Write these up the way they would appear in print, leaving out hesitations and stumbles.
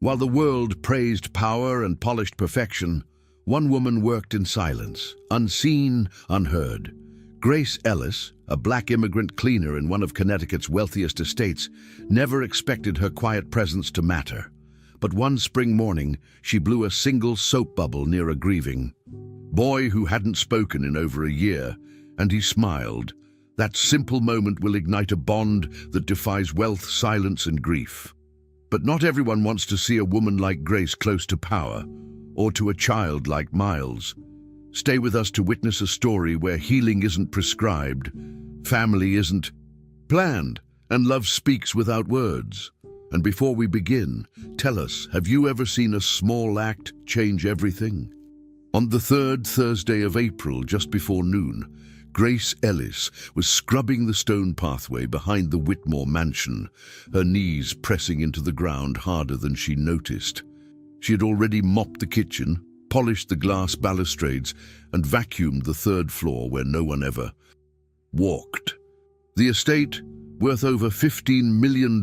While the world praised power and polished perfection, one woman worked in silence, unseen, unheard. Grace Ellis, a black immigrant cleaner in one of Connecticut's wealthiest estates, never expected her quiet presence to matter. But one spring morning, she blew a single soap bubble near a grieving boy who hadn't spoken in over a year, and he smiled. That simple moment will ignite a bond that defies wealth, silence, and grief. But not everyone wants to see a woman like Grace close to power, or to a child like Miles. Stay with us to witness a story where healing isn't prescribed, family isn't planned, and love speaks without words. And before we begin, tell us, have you ever seen a small act change everything? On the third Thursday of April, just before noon, Grace Ellis was scrubbing the stone pathway behind the Whitmore mansion, her knees pressing into the ground harder than she noticed. She had already mopped the kitchen, polished the glass balustrades, and vacuumed the third floor where no one ever walked. The estate, worth over $15 million,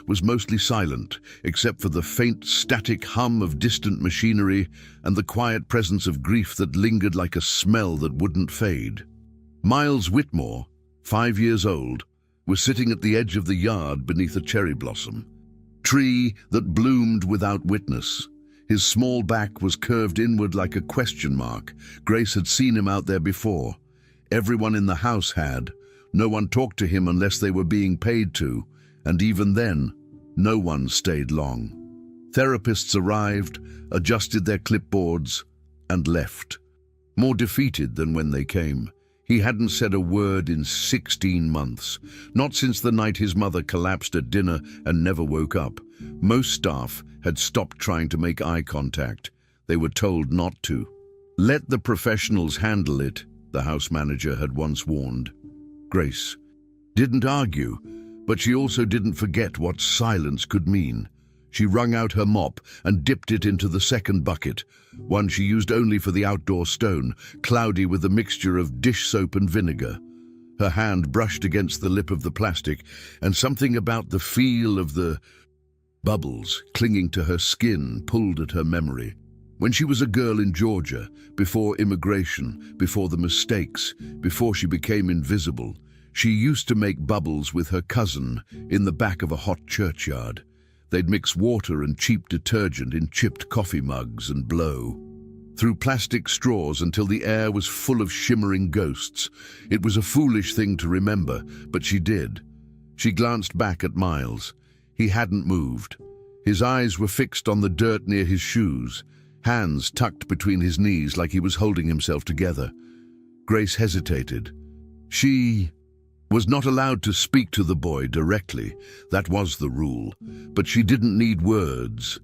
was mostly silent, except for the faint, static hum of distant machinery and the quiet presence of grief that lingered like a smell that wouldn't fade. Miles Whitmore, 5 years old, was sitting at the edge of the yard beneath a cherry blossom tree that bloomed without witness. His small back was curved inward like a question mark. Grace had seen him out there before. Everyone in the house had. No one talked to him unless they were being paid to, and even then, no one stayed long. Therapists arrived, adjusted their clipboards, and left. More defeated than when they came. He hadn't said a word in 16 months, not since the night his mother collapsed at dinner and never woke up. Most staff had stopped trying to make eye contact. They were told not to. Let the professionals handle it, the house manager had once warned. Grace didn't argue, but she also didn't forget what silence could mean. She wrung out her mop and dipped it into the second bucket, one she used only for the outdoor stone, cloudy with a mixture of dish soap and vinegar. Her hand brushed against the lip of the plastic, and something about the feel of the bubbles clinging to her skin pulled at her memory. When she was a girl in Georgia, before immigration, before the mistakes, before she became invisible, she used to make bubbles with her cousin in the back of a hot churchyard. They'd mix water and cheap detergent in chipped coffee mugs and blow through plastic straws until the air was full of shimmering ghosts. It was a foolish thing to remember, but she did. She glanced back at Miles. He hadn't moved. His eyes were fixed on the dirt near his shoes, hands tucked between his knees like he was holding himself together. Grace hesitated. She was not allowed to speak to the boy directly. That was the rule. But she didn't need words.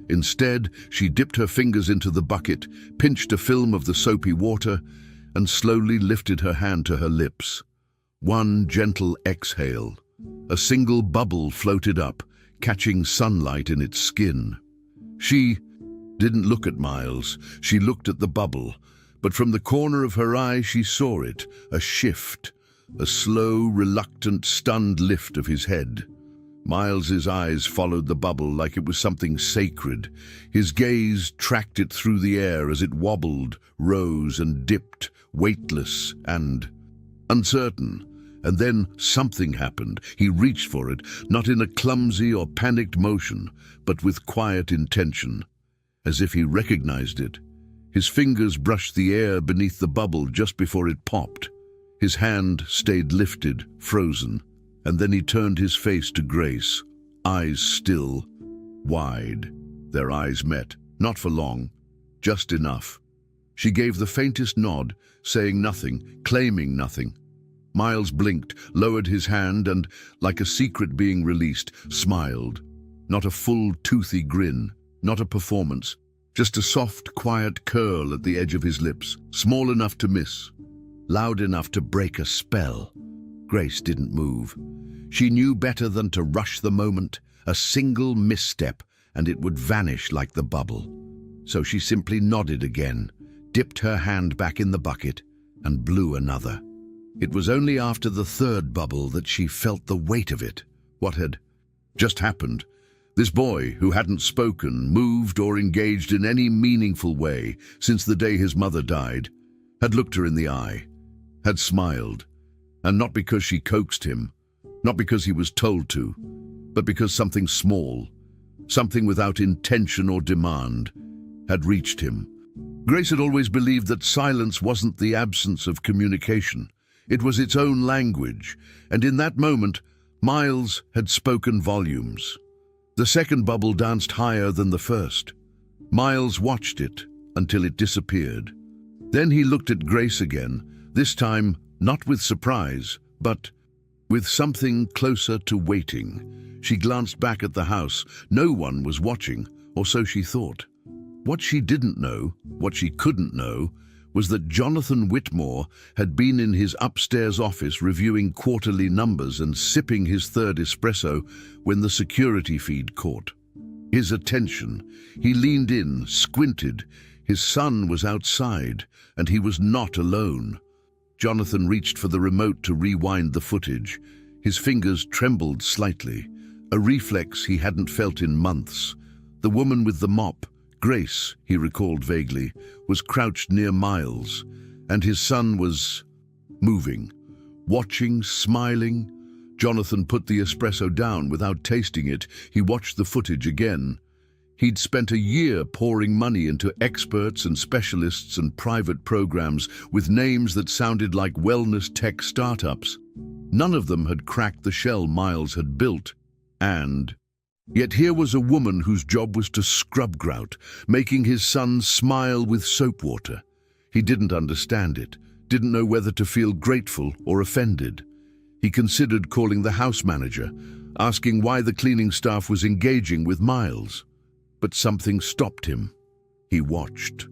Instead, she dipped her fingers into the bucket, pinched a film of the soapy water, and slowly lifted her hand to her lips. One gentle exhale. A single bubble floated up, catching sunlight in its skin. She didn't look at Miles. She looked at the bubble. But from the corner of her eye, she saw it, a shift. A slow, reluctant, stunned lift of his head. Miles's eyes followed the bubble like it was something sacred. His gaze tracked it through the air as it wobbled, rose and dipped, weightless and uncertain. And then something happened. He reached for it, not in a clumsy or panicked motion, but with quiet intention, as if he recognized it. His fingers brushed the air beneath the bubble just before it popped. His hand stayed lifted, frozen, and then he turned his face to Grace, eyes still, wide. Their eyes met, not for long, just enough. She gave the faintest nod, saying nothing, claiming nothing. Miles blinked, lowered his hand, and, like a secret being released, smiled. Not a full, toothy grin, not a performance, just a soft, quiet curl at the edge of his lips, small enough to miss, loud enough to break a spell. Grace didn't move. She knew better than to rush the moment. A single misstep, and it would vanish like the bubble. So she simply nodded again, dipped her hand back in the bucket, and blew another. It was only after the third bubble that she felt the weight of it, what had just happened. This boy, who hadn't spoken, moved, or engaged in any meaningful way since the day his mother died, had looked her in the eye, had smiled, and not because she coaxed him, not because he was told to, but because something small, something without intention or demand, had reached him. Grace had always believed that silence wasn't the absence of communication. It was its own language, and in that moment, Miles had spoken volumes. The second bubble danced higher than the first. Miles watched it until it disappeared. Then he looked at Grace again, this time not with surprise, but with something closer to waiting. She glanced back at the house. No one was watching, or so she thought. What she didn't know, what she couldn't know, was that Jonathan Whitmore had been in his upstairs office reviewing quarterly numbers and sipping his third espresso when the security feed caught his attention. He leaned in, squinted. His son was outside, and he was not alone. Jonathan reached for the remote to rewind the footage. His fingers trembled slightly, a reflex he hadn't felt in months. The woman with the mop, Grace, he recalled vaguely, was crouched near Miles, and his son was moving, watching, smiling. Jonathan put the espresso down without tasting it. He watched the footage again. He'd spent a year pouring money into experts and specialists and private programs with names that sounded like wellness tech startups. None of them had cracked the shell Miles had built, and yet here was a woman whose job was to scrub grout, making his son smile with soap water. He didn't understand it, didn't know whether to feel grateful or offended. He considered calling the house manager, asking why the cleaning staff was engaging with Miles. But something stopped him. He watched.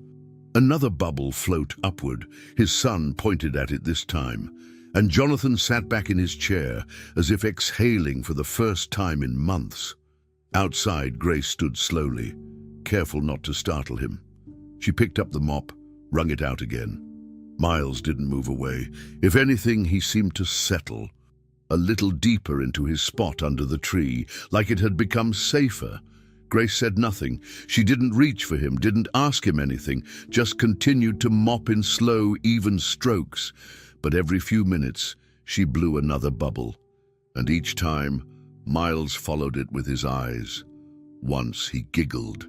Another bubble float upward. His son pointed at it this time, and Jonathan sat back in his chair as if exhaling for the first time in months. Outside, Grace stood slowly, careful not to startle him. She picked up the mop, wrung it out again. Miles didn't move away. If anything, he seemed to settle, a little deeper into his spot under the tree, like it had become safer. Grace said nothing. She didn't reach for him, didn't ask him anything, just continued to mop in slow, even strokes. But every few minutes, she blew another bubble, and each time, Miles followed it with his eyes. Once he giggled.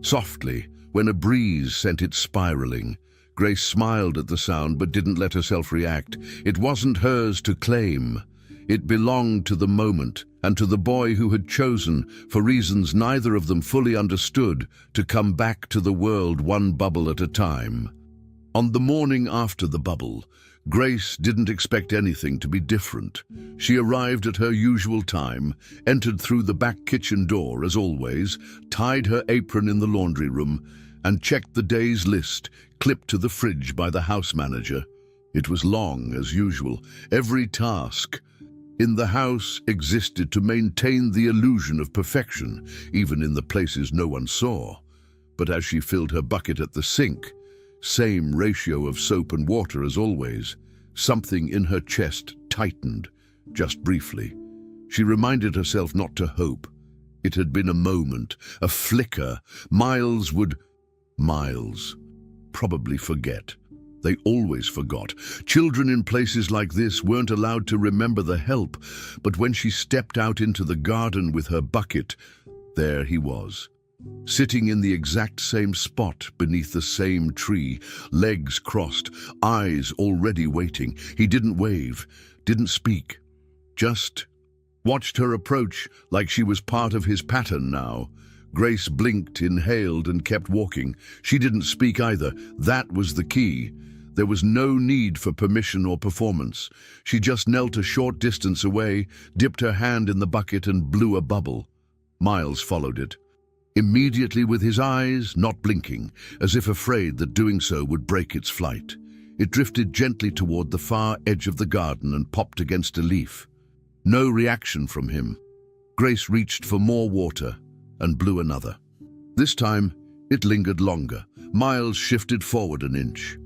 Softly, when a breeze sent it spiraling. Grace smiled at the sound but didn't let herself react. It wasn't hers to claim. It belonged to the moment and to the boy who had chosen, for reasons neither of them fully understood, to come back to the world one bubble at a time. On the morning after the bubble, Grace didn't expect anything to be different. She arrived at her usual time, entered through the back kitchen door as always, tied her apron in the laundry room, and checked the day's list, clipped to the fridge by the house manager. It was long as usual. Every task in the house existed to maintain the illusion of perfection, even in the places no one saw. But as she filled her bucket at the sink, same ratio of soap and water as always, something in her chest tightened, just briefly. She reminded herself not to hope. It had been a moment, a flicker. Miles would probably forget. They always forgot. Children in places like this weren't allowed to remember the help, but when she stepped out into the garden with her bucket, there he was, sitting in the exact same spot beneath the same tree, legs crossed, eyes already waiting. He didn't wave, didn't speak, just watched her approach like she was part of his pattern now. Grace blinked, inhaled, and kept walking. She didn't speak either. That was the key. There was no need for permission or performance. She just knelt a short distance away, dipped her hand in the bucket, and blew a bubble. Miles followed it, immediately with his eyes not blinking, as if afraid that doing so would break its flight. It drifted gently toward the far edge of the garden and popped against a leaf. No reaction from him. Grace reached for more water and blew another. This time, it lingered longer. Miles shifted forward an inch,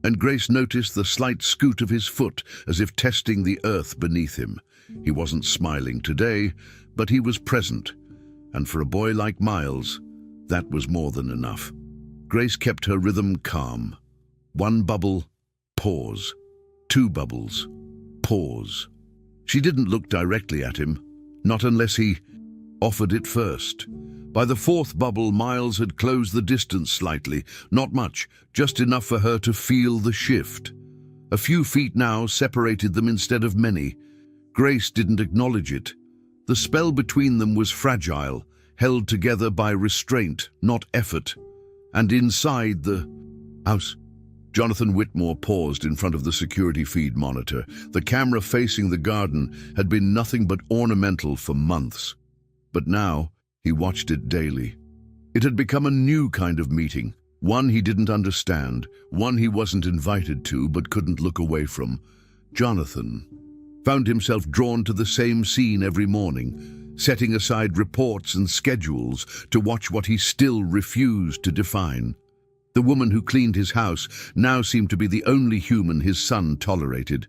and Grace noticed the slight scoot of his foot as if testing the earth beneath him. He wasn't smiling today, but he was present, and for a boy like Miles, that was more than enough. Grace kept her rhythm calm. One bubble, pause. Two bubbles, pause. She didn't look directly at him, not unless he offered it first. By the fourth bubble, Miles had closed the distance slightly, not much, just enough for her to feel the shift. A few feet now separated them instead of many. Grace didn't acknowledge it. The spell between them was fragile, held together by restraint, not effort. And inside the house, Jonathan Whitmore paused in front of the security feed monitor. The camera facing the garden had been nothing but ornamental for months. But now, he watched it daily. It had become a new kind of meeting, one he didn't understand, one he wasn't invited to but couldn't look away from. Jonathan found himself drawn to the same scene every morning, setting aside reports and schedules to watch what he still refused to define. The woman who cleaned his house now seemed to be the only human his son tolerated,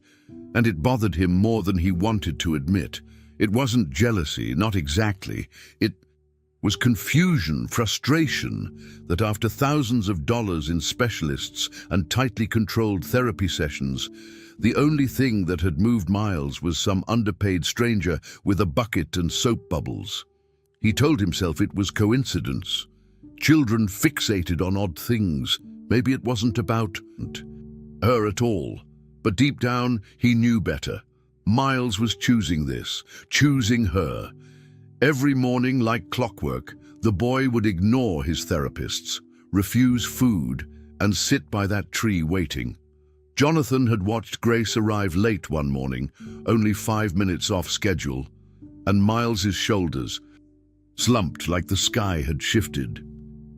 and it bothered him more than he wanted to admit. It wasn't jealousy, not exactly. It was confusion, frustration, that after thousands of dollars in specialists and tightly controlled therapy sessions, the only thing that had moved Miles was some underpaid stranger with a bucket and soap bubbles. He told himself it was coincidence. Children fixated on odd things. Maybe it wasn't about her at all. But deep down, he knew better. Miles was choosing this, choosing her. Every morning, like clockwork, the boy would ignore his therapists, refuse food, and sit by that tree waiting. Jonathan had watched Grace arrive late one morning, only 5 minutes off schedule, and Miles's shoulders slumped like the sky had shifted.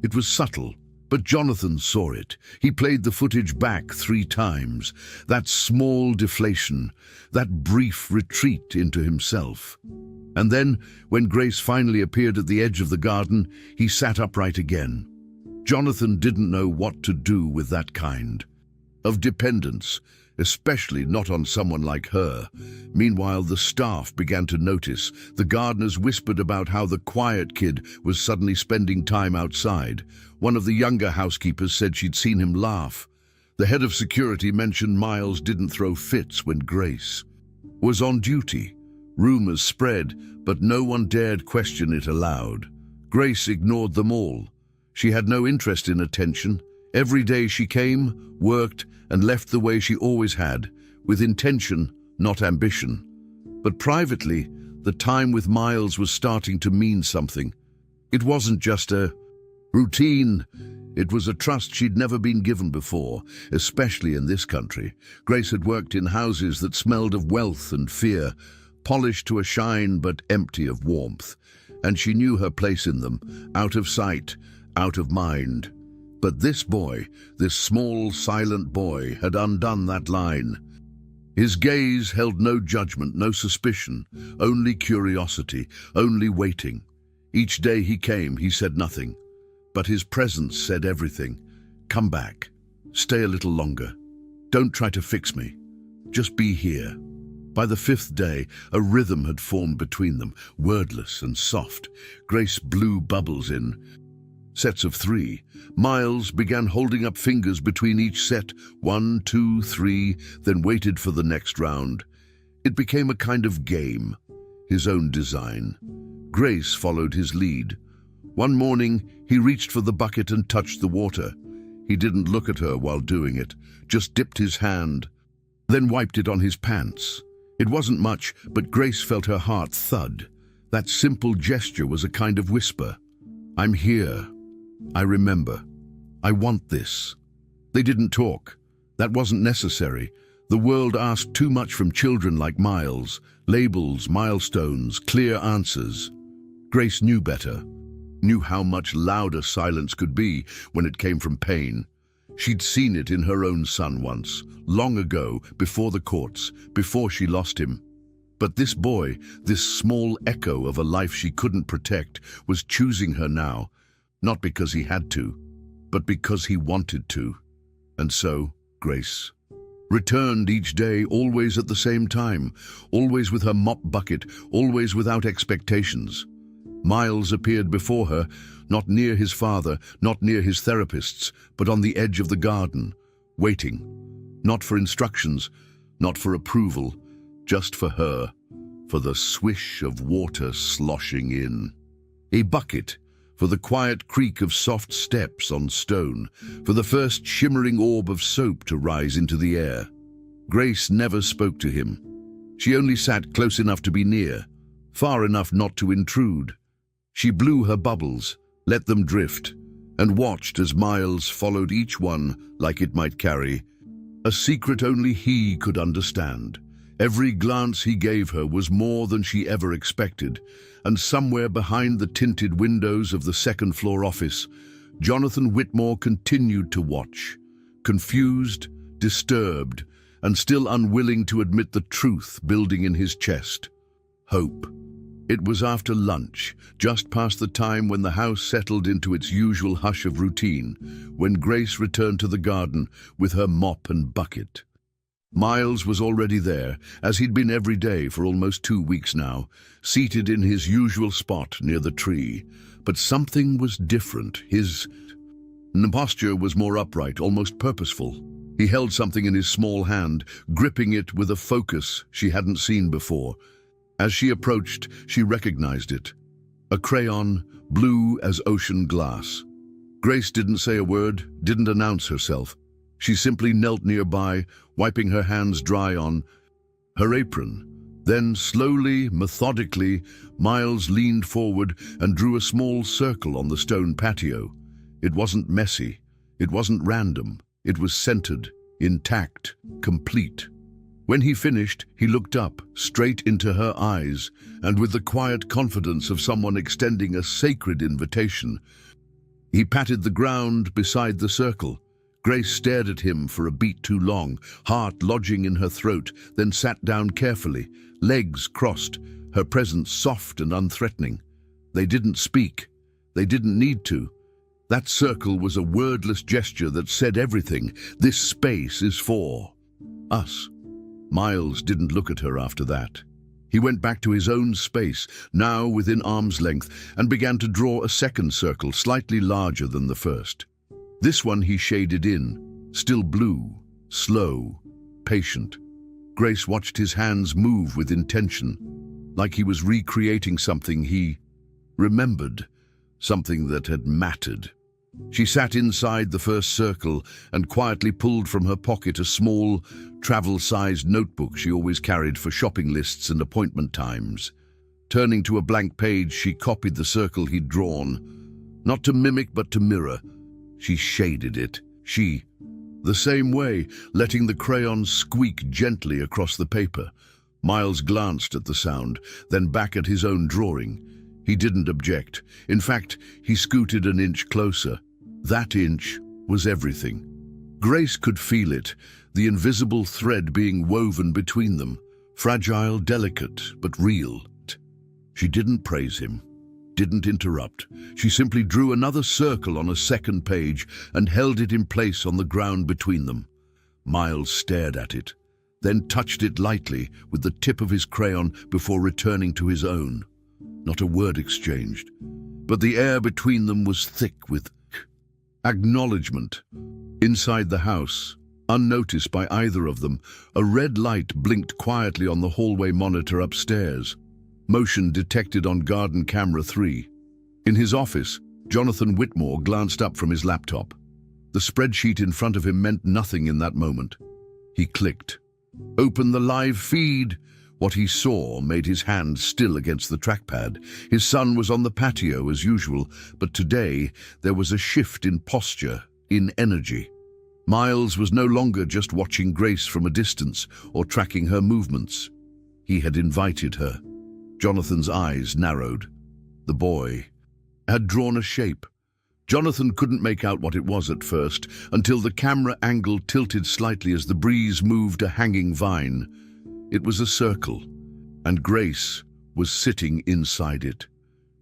It was subtle, but Jonathan saw it. He played the footage back 3 times. That small deflation, that brief retreat into himself. And then, when Grace finally appeared at the edge of the garden, he sat upright again. Jonathan didn't know what to do with that kind of dependence, especially not on someone like her. Meanwhile, the staff began to notice. The gardeners whispered about how the quiet kid was suddenly spending time outside. One of the younger housekeepers said she'd seen him laugh. The head of security mentioned Miles didn't throw fits when Grace was on duty. Rumors spread, but no one dared question it aloud. Grace ignored them all. She had no interest in attention. Every day she came, worked, and left the way she always had, with intention, not ambition. But privately, the time with Miles was starting to mean something. It wasn't just a routine. It was a trust she'd never been given before, especially in this country. Grace had worked in houses that smelled of wealth and fear, polished to a shine but empty of warmth. And she knew her place in them, out of sight, out of mind. But this boy, this small, silent boy, had undone that line. His gaze held no judgment, no suspicion, only curiosity, only waiting. Each day he came, he said nothing. But his presence said everything. Come back. Stay a little longer. Don't try to fix me. Just be here. By the 5th day, a rhythm had formed between them, wordless and soft. Grace blew bubbles in sets of 3. Miles began holding up fingers between each set, 1, 2, 3, then waited for the next round. It became a kind of game, his own design. Grace followed his lead. One morning, he reached for the bucket and touched the water. He didn't look at her while doing it, just dipped his hand, then wiped it on his pants. It wasn't much, but Grace felt her heart thud. That simple gesture was a kind of whisper. I'm here. I remember. I want this. They didn't talk. That wasn't necessary. The world asked too much from children like Miles. Labels, milestones, clear answers. Grace knew better. Knew how much louder silence could be when it came from pain. She'd seen it in her own son once, long ago, before the courts, before she lost him. But this boy, this small echo of a life she couldn't protect, was choosing her now. Not because he had to, but because he wanted to. And so, Grace returned each day, always at the same time, always with her mop bucket, always without expectations. Miles appeared before her, not near his father, not near his therapists, but on the edge of the garden, waiting, not for instructions, not for approval, just for her, for the swish of water sloshing in. A bucket, for the quiet creak of soft steps on stone, for the first shimmering orb of soap to rise into the air. Grace never spoke to him. She only sat close enough to be near, far enough not to intrude. She blew her bubbles, let them drift, and watched as Miles followed each one like it might carry a secret only he could understand. Every glance he gave her was more than she ever expected, and somewhere behind the tinted windows of the second-floor office, Jonathan Whitmore continued to watch, confused, disturbed, and still unwilling to admit the truth building in his chest. Hope. It was after lunch, just past the time when the house settled into its usual hush of routine, when Grace returned to the garden with her mop and bucket. Miles was already there, as he'd been every day for almost 2 weeks now, seated in his usual spot near the tree. But something was different. His posture was more upright, almost purposeful. He held something in his small hand, gripping it with a focus she hadn't seen before. As she approached, she recognized it. A crayon, blue as ocean glass. Grace didn't say a word, didn't announce herself. She simply knelt nearby, wiping her hands dry on her apron. Then, slowly, methodically, Miles leaned forward and drew a small circle on the stone patio. It wasn't messy. It wasn't random. It was centered, intact, complete. When he finished, he looked up, straight into her eyes, and with the quiet confidence of someone extending a sacred invitation, he patted the ground beside the circle. Grace stared at him for a beat too long, heart lodging in her throat, then sat down carefully, legs crossed, her presence soft and unthreatening. They didn't speak. They didn't need to. That circle was a wordless gesture that said everything. This space is for us. Miles didn't look at her after that. He went back to his own space, now within arm's length, and began to draw a second circle, slightly larger than the first. This one he shaded in, still blue, slow, patient. Grace watched his hands move with intention, like he was recreating something he remembered, something that had mattered. She sat inside the first circle and quietly pulled from her pocket a small, travel-sized notebook she always carried for shopping lists and appointment times. Turning to a blank page, she copied the circle he'd drawn. Not to mimic, but to mirror. She shaded it. The same way, letting the crayon squeak gently across the paper. Miles glanced at the sound, then back at his own drawing. He didn't object. In fact, he scooted an inch closer. That inch was everything. Grace could feel it, the invisible thread being woven between them, fragile, delicate, but real. She didn't praise him, didn't interrupt. She simply drew another circle on a second page and held it in place on the ground between them. Miles stared at it, then touched it lightly with the tip of his crayon before returning to his own. Not a word exchanged, but the air between them was thick with acknowledgement. Inside the house, unnoticed by either of them, a red light blinked quietly on the hallway monitor upstairs. Motion detected on garden camera 3. In his office, Jonathan Whitmore glanced up from his laptop. The spreadsheet in front of him meant nothing in that moment. He clicked. Open the live feed. What he saw made his hand still against the trackpad. His son was on the patio as usual, but today there was a shift in posture, in energy. Miles was no longer just watching Grace from a distance or tracking her movements. He had invited her. Jonathan's eyes narrowed. The boy had drawn a shape. Jonathan couldn't make out what it was at first, until the camera angle tilted slightly as the breeze moved a hanging vine. It was a circle, and Grace was sitting inside it.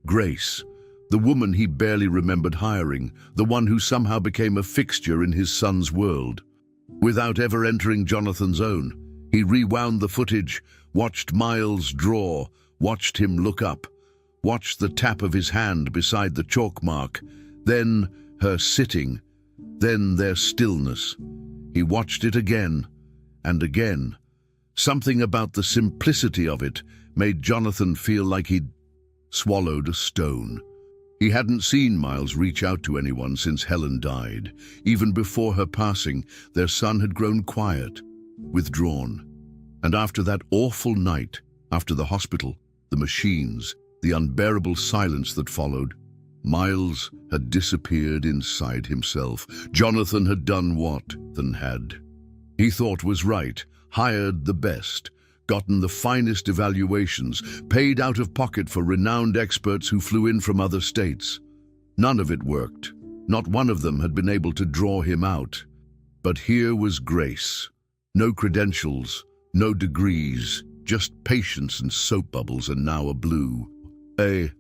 Grace, the woman he barely remembered hiring, the one who somehow became a fixture in his son's world. Without ever entering Jonathan's own, he rewound the footage, watched Miles draw, watched him look up, watched the tap of his hand beside the chalk mark, then her sitting, then their stillness. He watched it again and again. Something about the simplicity of it made Jonathan feel like he'd swallowed a stone. He hadn't seen Miles reach out to anyone since Helen died. Even before her passing, their son had grown quiet, withdrawn. And after that awful night, after the hospital, the machines, the unbearable silence that followed, Miles had disappeared inside himself. Jonathan had done what he thought was right, hired the best, gotten the finest evaluations, paid out of pocket for renowned experts who flew in from other states. None of it worked. Not one of them had been able to draw him out. But here was Grace. No credentials, no degrees, just patience and soap bubbles, and now a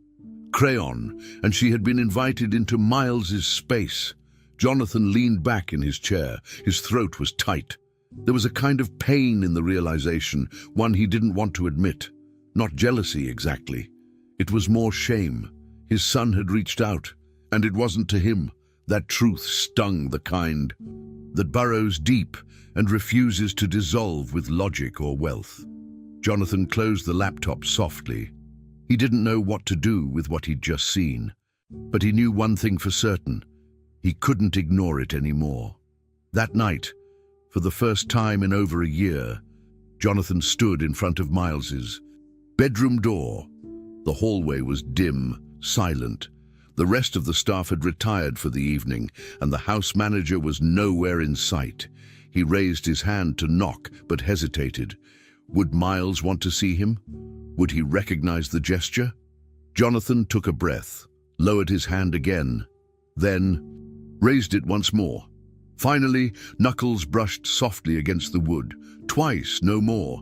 crayon, and she had been invited into Miles's space. Jonathan leaned back in his chair. His throat was tight. There was a kind of pain in the realization, one he didn't want to admit. Not jealousy exactly. It was more shame. His son had reached out, and it wasn't to him. That truth stung, the kind that burrows deep and refuses to dissolve with logic or wealth. Jonathan closed the laptop softly. He didn't know what to do with what he'd just seen, but he knew one thing for certain. He couldn't ignore it anymore. That night, for the first time in over a year, Jonathan stood in front of Miles's bedroom door. The hallway was dim, silent. The rest of the staff had retired for the evening, and the house manager was nowhere in sight. He raised his hand to knock, but hesitated. Would Miles want to see him? Would he recognize the gesture? Jonathan took a breath, lowered his hand again, then raised it once more. Finally, knuckles brushed softly against the wood. Twice, no more.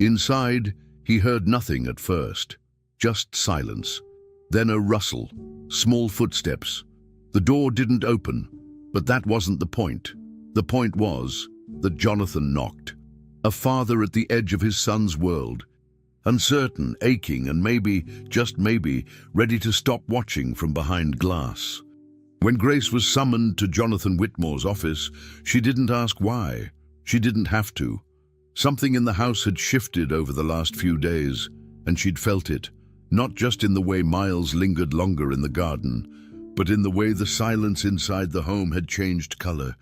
Inside, he heard nothing at first. Just silence. Then a rustle. Small footsteps. The door didn't open, but that wasn't the point. The point was that Jonathan knocked. A father at the edge of his son's world. Uncertain, aching, and maybe, just maybe, ready to stop watching from behind glass. When Grace was summoned to Jonathan Whitmore's office, she didn't ask why. She didn't have to. Something in the house had shifted over the last few days, and she'd felt it, not just in the way Miles lingered longer in the garden, but in the way the silence inside the home had changed color.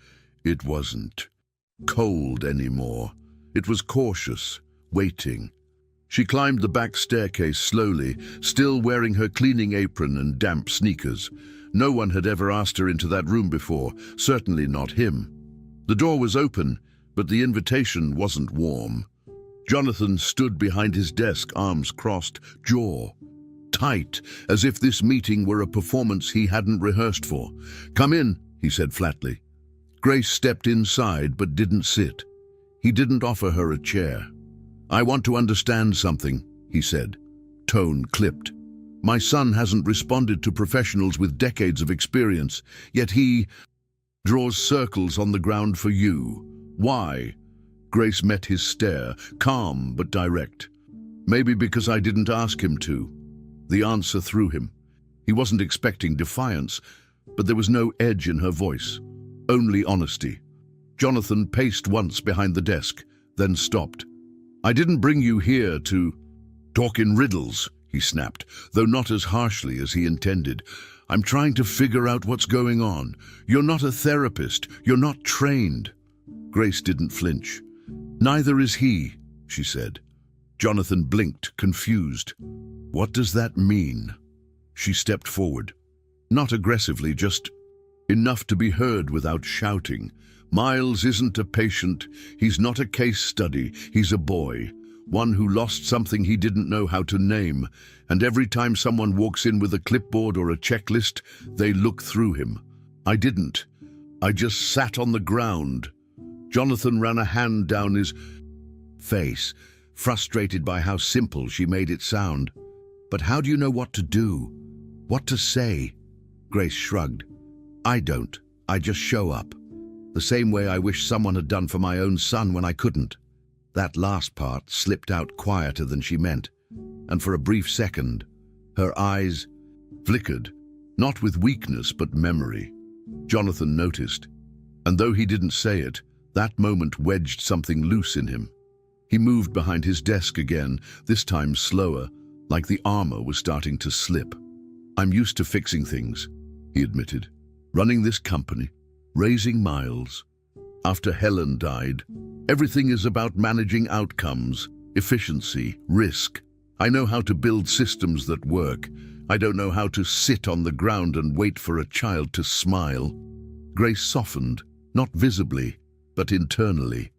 It wasn't cold anymore. It was cautious, waiting. She climbed the back staircase slowly, still wearing her cleaning apron and damp sneakers. No one had ever asked her into that room before, certainly not him. The door was open, but the invitation wasn't warm. Jonathan stood behind his desk, arms crossed, jaw tight, as if this meeting were a performance he hadn't rehearsed for. "Come in," he said flatly. Grace stepped inside but didn't sit. He didn't offer her a chair. "I want to understand something," he said, tone clipped. "My son hasn't responded to professionals with decades of experience, yet he draws circles on the ground for you. Why?" Grace met his stare, calm but direct. "Maybe because I didn't ask him to." The answer threw him. He wasn't expecting defiance, but there was no edge in her voice, only honesty. Jonathan paced once behind the desk, then stopped. "I didn't bring you here to talk in riddles," he snapped, though not as harshly as he intended. "I'm trying to figure out what's going on. You're not a therapist. You're not trained." Grace didn't flinch. "Neither is he," she said. Jonathan blinked, confused. "What does that mean?" She stepped forward. Not aggressively, just enough to be heard without shouting. "Miles isn't a patient. He's not a case study. He's a boy. One who lost something he didn't know how to name. And every time someone walks in with a clipboard or a checklist, they look through him. I didn't. I just sat on the ground." Jonathan ran a hand down his face, frustrated by how simple she made it sound. "But how do you know what to do? What to say?" Grace shrugged. "I don't. I just show up." The same way I wish someone had done for my own son when I couldn't." That last part slipped out quieter than she meant, and for a brief second, her eyes flickered, not with weakness but memory. Jonathan noticed, and though he didn't say it, that moment wedged something loose in him. He moved behind his desk again, this time slower, like the armor was starting to slip. "I'm used to fixing things," he admitted. "Running this company, raising Miles. After Helen died, everything is about managing outcomes, efficiency, risk. I know how to build systems that work. I don't know how to sit on the ground and wait for a child to smile." Grace softened, not visibly, but internally.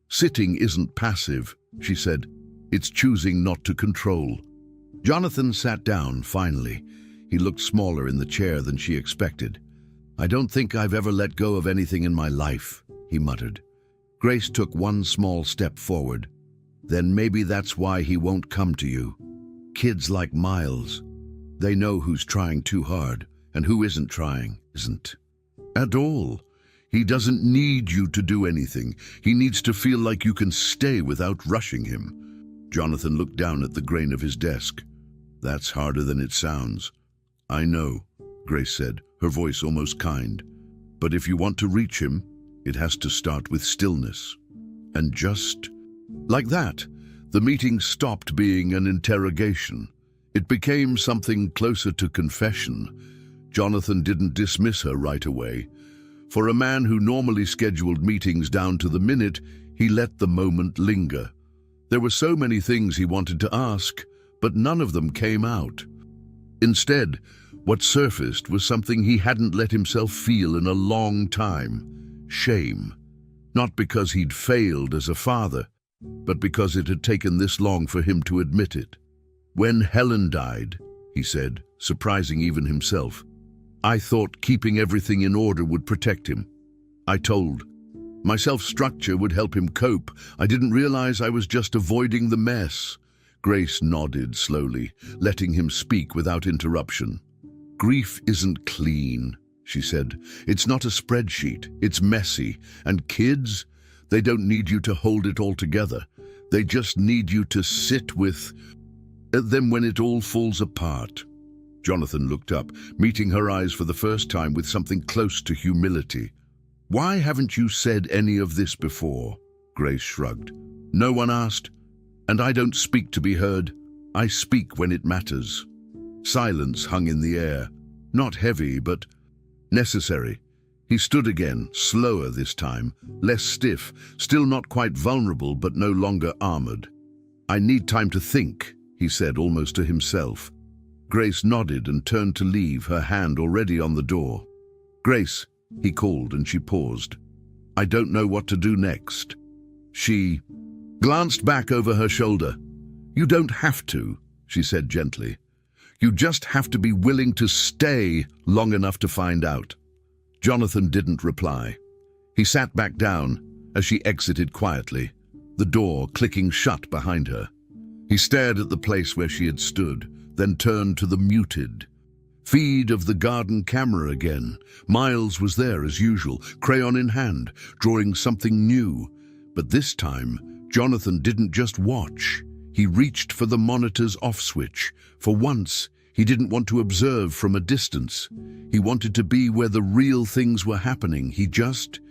"Sitting isn't passive," she said. "It's choosing not to control." Jonathan sat down, finally. He looked smaller in the chair than she expected. "I don't think I've ever let go of anything in my life," he muttered. Grace took one small step forward. "Then maybe that's why he won't come to you. Kids like Miles, they know who's trying too hard and who isn't trying, isn't. At all. He doesn't need you to do anything. He needs to feel like you can stay without rushing him." Jonathan looked down at the grain of his desk. "That's harder than it sounds." "I know," Grace said, her voice almost kind. "But if you want to reach him, it has to start with stillness." And just like that, the meeting stopped being an interrogation. It became something closer to confession. Jonathan didn't dismiss her right away. For a man who normally scheduled meetings down to the minute, he let the moment linger. There were so many things he wanted to ask, but none of them came out. Instead, what surfaced was something he hadn't let himself feel in a long time: shame. Not because he'd failed as a father, but because it had taken this long for him to admit it. "When Helen died," he said, surprising even himself, "I thought keeping everything in order would protect him. I told myself structure would help him cope. I didn't realize I was just avoiding the mess." Grace nodded slowly, letting him speak without interruption. "Grief isn't clean," she said. "It's not a spreadsheet. It's messy. And kids, they don't need you to hold it all together. They just need you to sit with them when it all falls apart." Jonathan looked up, meeting her eyes for the first time with something close to humility. "Why haven't you said any of this before?" Grace shrugged. "No one asked. And I don't speak to be heard. I speak when it matters." Silence hung in the air, not heavy, but necessary. He stood again, slower this time, less stiff, still not quite vulnerable, but no longer armored. "I need time to think," he said almost to himself. Grace nodded and turned to leave, her hand already on the door. "Grace," he called, and she paused. "I don't know what to do next." She glanced back over her shoulder. "You don't have to," she said gently. "You just have to be willing to stay long enough to find out." Jonathan didn't reply. He sat back down as she exited quietly, the door clicking shut behind her. He stared at the place where she had stood, then turned to the muted feed of the garden camera again. Miles was there as usual, crayon in hand, drawing something new. But this time, Jonathan didn't just watch. He reached for the monitor's off switch. For once, he didn't want to observe from a distance. He wanted to be where the real things were happening. He just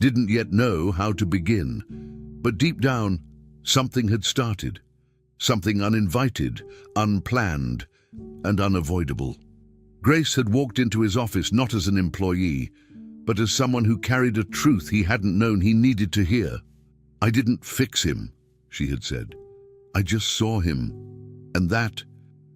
didn't yet know how to begin. But deep down, something had started. Something uninvited, unplanned, and unavoidable. Grace had walked into his office not as an employee, but as someone who carried a truth he hadn't known he needed to hear. "I didn't fix him," she had said. "I just saw him." And that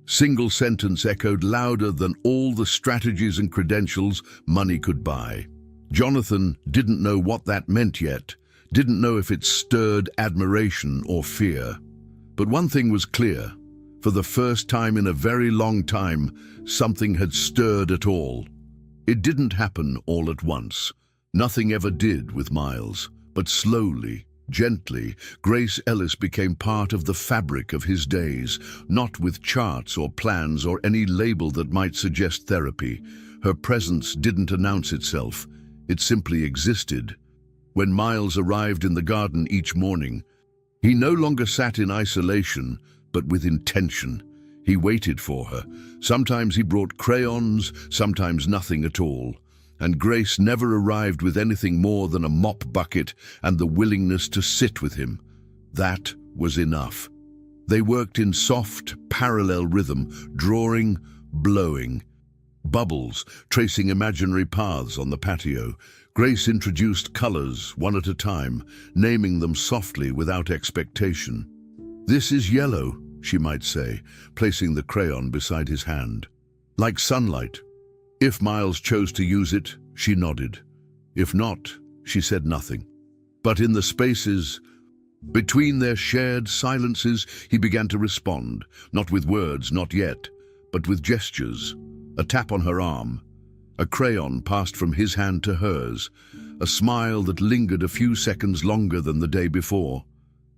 single sentence echoed louder than all the strategies and credentials money could buy. Jonathan didn't know what that meant yet, didn't know if it stirred admiration or fear. But one thing was clear. For the first time in a very long time, something had stirred at all. It didn't happen all at once. Nothing ever did with Miles. But slowly, gently, Grace Ellis became part of the fabric of his days, not with charts or plans or any label that might suggest therapy. Her presence didn't announce itself. It simply existed. When Miles arrived in the garden each morning, he no longer sat in isolation, but with intention. He waited for her. Sometimes he brought crayons, sometimes nothing at all. And Grace never arrived with anything more than a mop bucket and the willingness to sit with him. That was enough. They worked in soft, parallel rhythm, drawing, blowing. Bubbles, tracing imaginary paths on the patio. Grace introduced colors, one at a time, naming them softly without expectation. "This is yellow," she might say, placing the crayon beside his hand. "Like sunlight." If Miles chose to use it, she nodded. If not, she said nothing. But in the spaces between their shared silences, he began to respond, not with words, not yet, but with gestures. A tap on her arm. A crayon passed from his hand to hers. A smile that lingered a few seconds longer than the day before.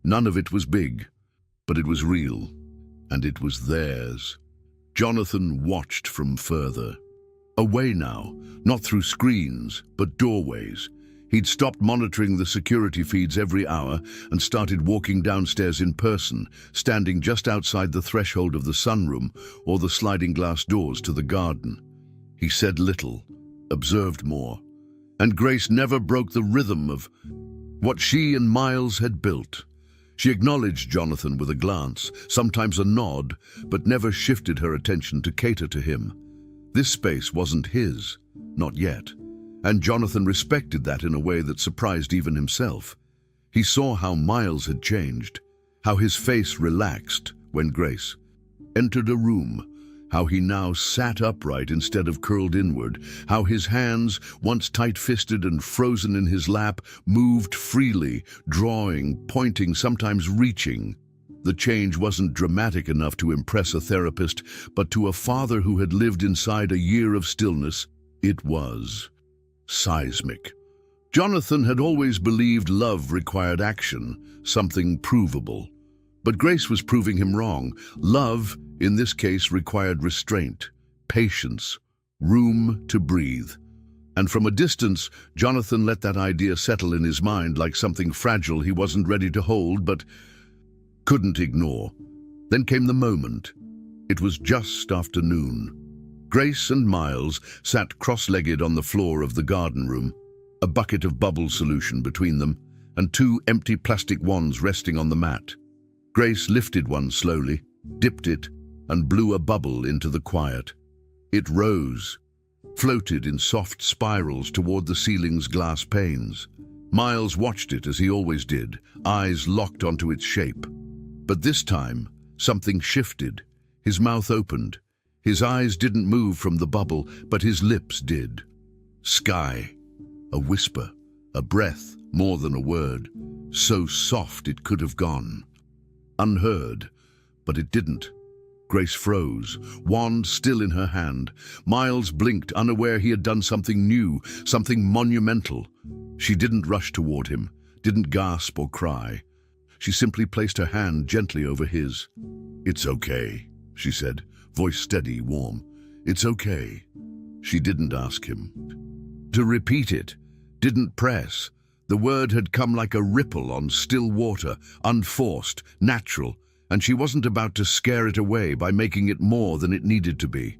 None of it was big, but it was real, and it was theirs. Jonathan watched from further. Away now, not through screens, but doorways. He'd stopped monitoring the security feeds every hour and started walking downstairs in person, standing just outside the threshold of the sunroom or the sliding glass doors to the garden. He said little, observed more, and Grace never broke the rhythm of what she and Miles had built. She acknowledged Jonathan with a glance, sometimes a nod, but never shifted her attention to cater to him. This space wasn't his, not yet, and Jonathan respected that in a way that surprised even himself. He saw how Miles had changed, how his face relaxed when Grace entered a room, how he now sat upright instead of curled inward, how his hands, once tight-fisted and frozen in his lap, moved freely, drawing, pointing, sometimes reaching. The change wasn't dramatic enough to impress a therapist, but to a father who had lived inside a year of stillness, it was seismic. Jonathan had always believed love required action, something provable. But Grace was proving him wrong. Love, in this case, required restraint, patience, room to breathe. And from a distance, Jonathan let that idea settle in his mind like something fragile he wasn't ready to hold, but couldn't ignore. Then came the moment. It was just after noon. Grace and Miles sat cross-legged on the floor of the garden room, a bucket of bubble solution between them, and two empty plastic wands resting on the mat. Grace lifted one slowly, dipped it, and blew a bubble into the quiet. It rose, floated in soft spirals toward the ceiling's glass panes. Miles watched it as he always did, eyes locked onto its shape. But this time, something shifted. His mouth opened. His eyes didn't move from the bubble, but his lips did. Sky. A whisper, a breath, more than a word. So soft it could have gone unheard, but it didn't. Grace froze, wand still in her hand. Miles blinked, unaware he had done something new, something monumental. She didn't rush toward him, didn't gasp or cry. She simply placed her hand gently over his. "It's okay," she said, voice steady, warm. "It's okay." She didn't ask him to repeat it, didn't press. The word had come like a ripple on still water, unforced, natural, and she wasn't about to scare it away by making it more than it needed to be.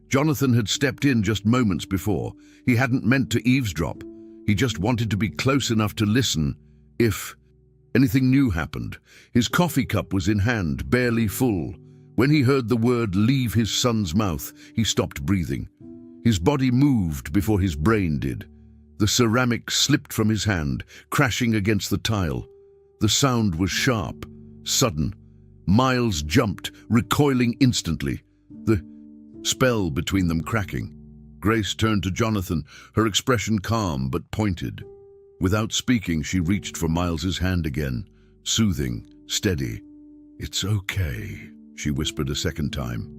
Jonathan had stepped in just moments before. He hadn't meant to eavesdrop. He just wanted to be close enough to listen if anything new happened. His coffee cup was in hand, barely full. When he heard the word leave his son's mouth, he stopped breathing. His body moved before his brain did. The ceramic slipped from his hand, crashing against the tile. The sound was sharp, sudden. Miles jumped, recoiling instantly, the spell between them cracking. Grace turned to Jonathan, her expression calm but pointed. Without speaking, she reached for Miles's hand again, soothing, steady. "It's okay," she whispered a second time.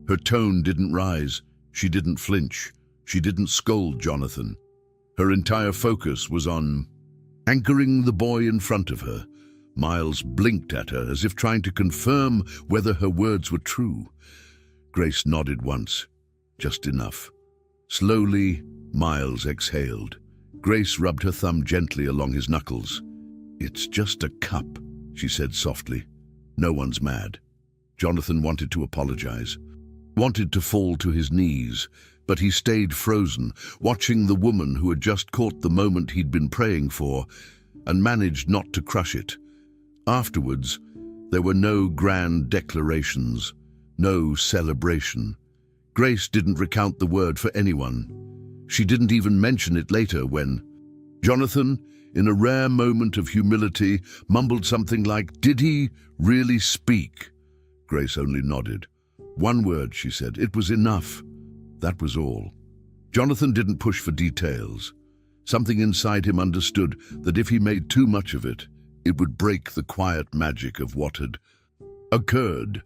Her tone didn't rise. She didn't flinch. She didn't scold Jonathan. Her entire focus was on anchoring the boy in front of her. Miles blinked at her as if trying to confirm whether her words were true. Grace nodded once, just enough. Slowly, Miles exhaled. Grace rubbed her thumb gently along his knuckles. "It's just a cup," she said softly. "No one's mad." Jonathan wanted to apologize, wanted to fall to his knees, but he stayed frozen, watching the woman who had just caught the moment he'd been praying for, and managed not to crush it. Afterwards, there were no grand declarations, no celebration. Grace didn't recount the word for anyone. She didn't even mention it later when Jonathan, in a rare moment of humility, mumbled something like, "Did he really speak?" Grace only nodded. "One word," she said. "It was enough." That was all. Jonathan didn't push for details. Something inside him understood that if he made too much of it, it would break the quiet magic of what had occurred.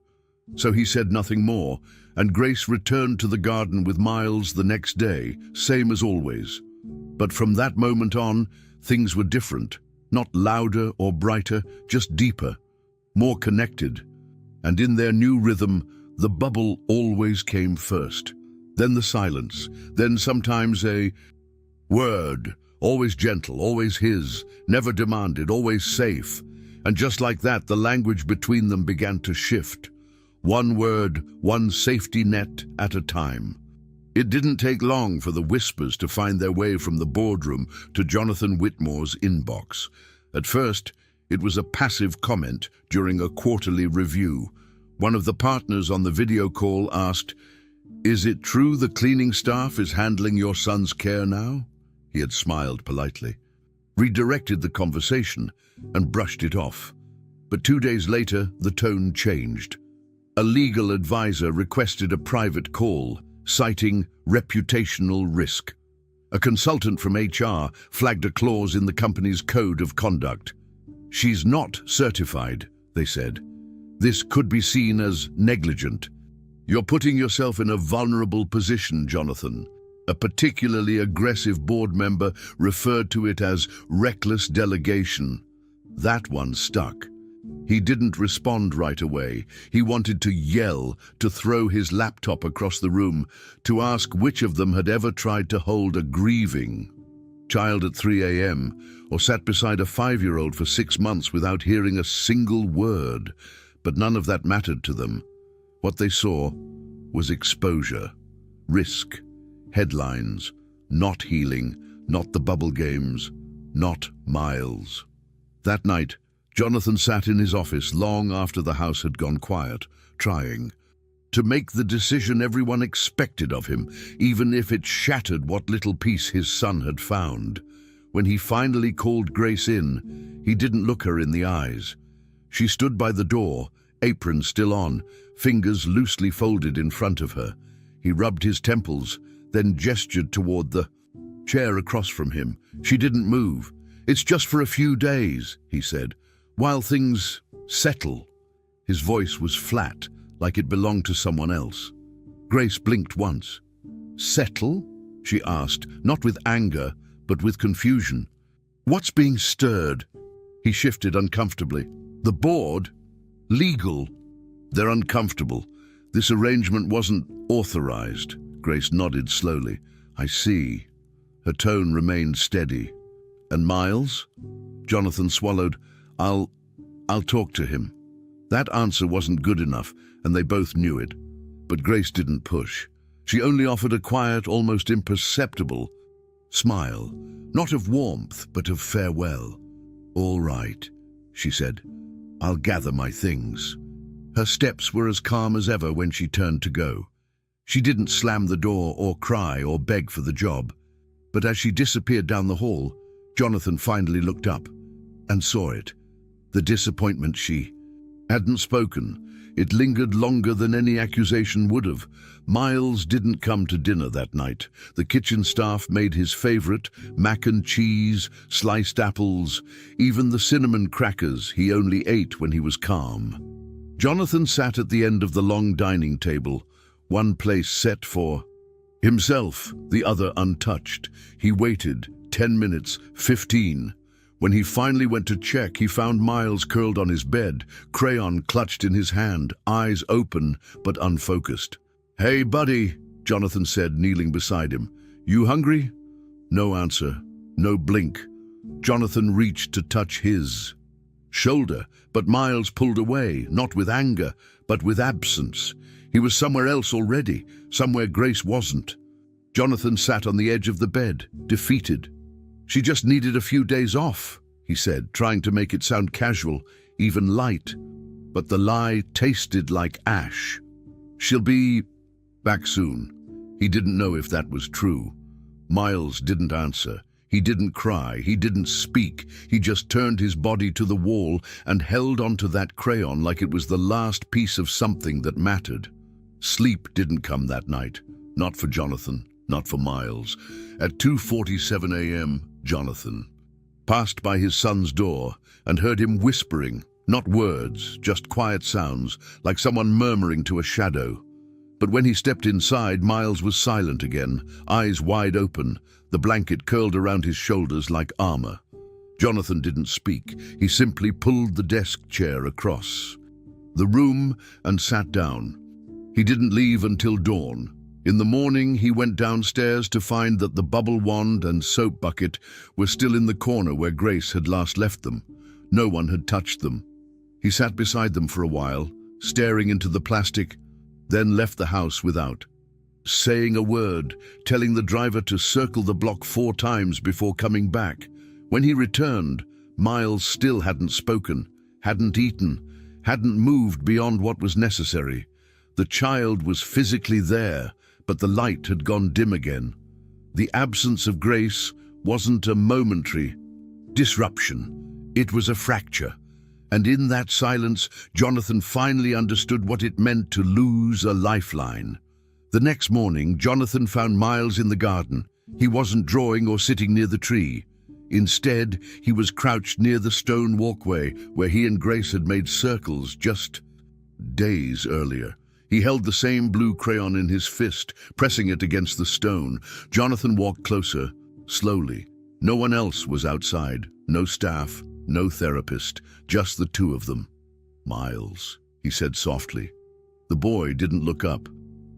So he said nothing more, and Grace returned to the garden with Miles the next day, same as always. But from that moment on, things were different. Not louder or brighter, just deeper, more connected. And in their new rhythm, the bubble always came first. Then the silence, then sometimes a word, always gentle, always his, never demanded, always safe. And just like that, the language between them began to shift. One word, one safety net at a time. It didn't take long for the whispers to find their way from the boardroom to Jonathan Whitmore's inbox. At first, it was a passive comment during a quarterly review. One of the partners on the video call asked, "Is it true the cleaning staff is handling your son's care now?" He had smiled politely, redirected the conversation, and brushed it off. But 2 days later, the tone changed. A legal advisor requested a private call, citing reputational risk. A consultant from HR flagged a clause in the company's code of conduct. "She's not certified," they said. "This could be seen as negligent." "You're putting yourself in a vulnerable position, Jonathan." A particularly aggressive board member referred to it as reckless delegation. That one stuck. He didn't respond right away. He wanted to yell, to throw his laptop across the room, to ask which of them had ever tried to hold a grieving child at 3 a.m. or sat beside a 5-year-old for 6 months without hearing a single word. But none of that mattered to them. What they saw was exposure, risk, headlines, not healing, not the bubble games, not Miles. That night, Jonathan sat in his office long after the house had gone quiet, trying to make the decision everyone expected of him, even if it shattered what little peace his son had found. When he finally called Grace in, he didn't look her in the eyes. She stood by the door, apron still on, fingers loosely folded in front of her. He rubbed his temples, then gestured toward the chair across from him. She didn't move. "It's just for a few days," he said, "while things settle." His voice was flat, like it belonged to someone else. Grace blinked once. "Settle?" she asked, not with anger, but with confusion. "What's being stirred?" He shifted uncomfortably. "The board? Legal? They're uncomfortable. This arrangement wasn't authorized." Grace nodded slowly. "I see." Her tone remained steady. "And Miles?" Jonathan swallowed. I'll talk to him." That answer wasn't good enough, and they both knew it. But Grace didn't push. She only offered a quiet, almost imperceptible smile, not of warmth, but of farewell. "All right," she said. "I'll gather my things." Her steps were as calm as ever when she turned to go. She didn't slam the door or cry or beg for the job. But as she disappeared down the hall, Jonathan finally looked up and saw it. The disappointment. She hadn't spoken. It lingered longer than any accusation would have. Miles didn't come to dinner that night. The kitchen staff made his favorite, mac and cheese, sliced apples, even the cinnamon crackers he only ate when he was calm. Jonathan sat at the end of the long dining table, one place set for himself, the other untouched. He waited 10 minutes, 15. When he finally went to check, he found Miles curled on his bed, crayon clutched in his hand, eyes open but unfocused. "Hey, buddy," Jonathan said, kneeling beside him. "You hungry?" No answer. No blink. Jonathan reached to touch his shoulder, but Miles pulled away, not with anger, but with absence. He was somewhere else already, somewhere Grace wasn't. Jonathan sat on the edge of the bed, defeated. "She just needed a few days off," he said, trying to make it sound casual, even light. But the lie tasted like ash. "She'll be back soon." He didn't know if that was true. Miles didn't answer. He didn't cry. He didn't speak. He just turned his body to the wall and held onto that crayon like it was the last piece of something that mattered. Sleep didn't come that night. Not for Jonathan, not for Miles. At 2:47 a.m., Jonathan passed by his son's door and heard him whispering, not words, just quiet sounds, like someone murmuring to a shadow. But when he stepped inside, Miles was silent again, eyes wide open, the blanket curled around his shoulders like armor. Jonathan didn't speak. He simply pulled the desk chair across the room and sat down. He didn't leave until dawn. In the morning, he went downstairs to find that the bubble wand and soap bucket were still in the corner where Grace had last left them. No one had touched them. He sat beside them for a while, staring into the plastic, then left the house without saying a word, telling the driver to circle the block 4 times before coming back. When he returned, Miles still hadn't spoken, hadn't eaten, hadn't moved beyond what was necessary. The child was physically there, but the light had gone dim again. The absence of Grace wasn't a momentary disruption. It was a fracture. And in that silence, Jonathan finally understood what it meant to lose a lifeline. The next morning, Jonathan found Miles in the garden. He wasn't drawing or sitting near the tree. Instead, he was crouched near the stone walkway where he and Grace had made circles just days earlier. He held the same blue crayon in his fist, pressing it against the stone. Jonathan walked closer, slowly. No one else was outside. No staff, no therapist, just the two of them. "Miles," he said softly. The boy didn't look up.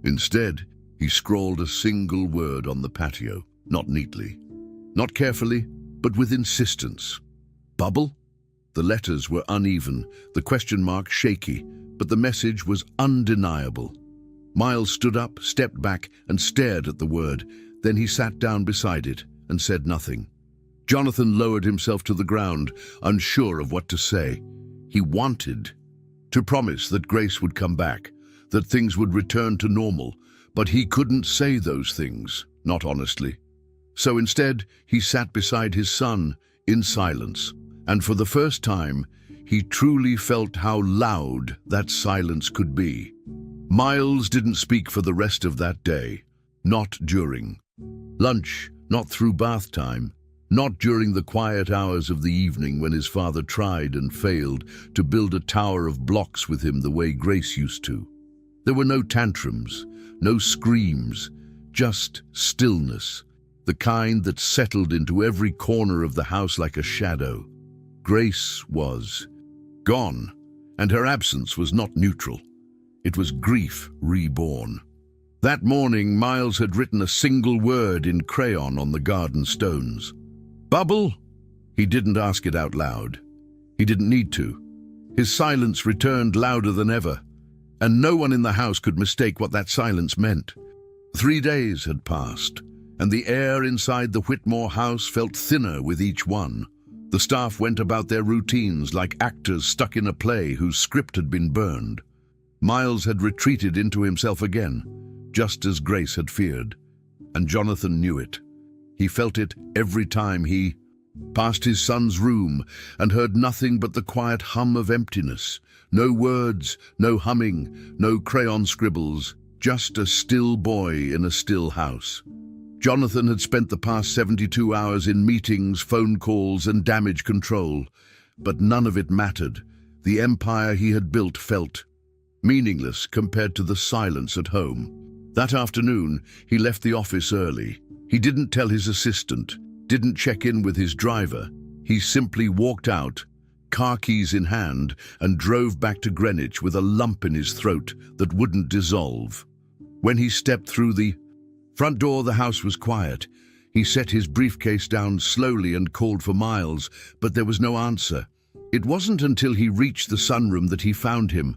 Instead, he scrawled a single word on the patio, not neatly, not carefully, but with insistence. "Bubble?" The letters were uneven, the question mark shaky, but the message was undeniable. Miles stood up, stepped back, and stared at the word. Then he sat down beside it and said nothing. Jonathan lowered himself to the ground, unsure of what to say. He wanted to promise that Grace would come back, that things would return to normal, but he couldn't say those things, not honestly. So instead, he sat beside his son in silence, and for the first time, he truly felt how loud that silence could be. Miles didn't speak for the rest of that day, not during lunch, not through bath time, not during the quiet hours of the evening when his father tried and failed to build a tower of blocks with him the way Grace used to. There were no tantrums, no screams, just stillness, the kind that settled into every corner of the house like a shadow. Grace was gone, and her absence was not neutral. It was grief reborn. That morning, Miles had written a single word in crayon on the garden stones. "Bubble?" He didn't ask it out loud. He didn't need to. His silence returned louder than ever, and no one in the house could mistake what that silence meant. 3 days had passed, and the air inside the Whitmore house felt thinner with each one. The staff went about their routines like actors stuck in a play whose script had been burned. Miles had retreated into himself again, just as Grace had feared, and Jonathan knew it. He felt it every time he passed his son's room and heard nothing but the quiet hum of emptiness. No words, no humming, no crayon scribbles, just a still boy in a still house. Jonathan had spent the past 72 hours in meetings, phone calls, and damage control, but none of it mattered. The empire he had built felt meaningless compared to the silence at home. That afternoon, he left the office early. He didn't tell his assistant, didn't check in with his driver. He simply walked out, car keys in hand, and drove back to Greenwich with a lump in his throat that wouldn't dissolve. When he stepped through the front door, the house was quiet. He set his briefcase down slowly and called for Miles, but there was no answer. It wasn't until he reached the sunroom that he found him,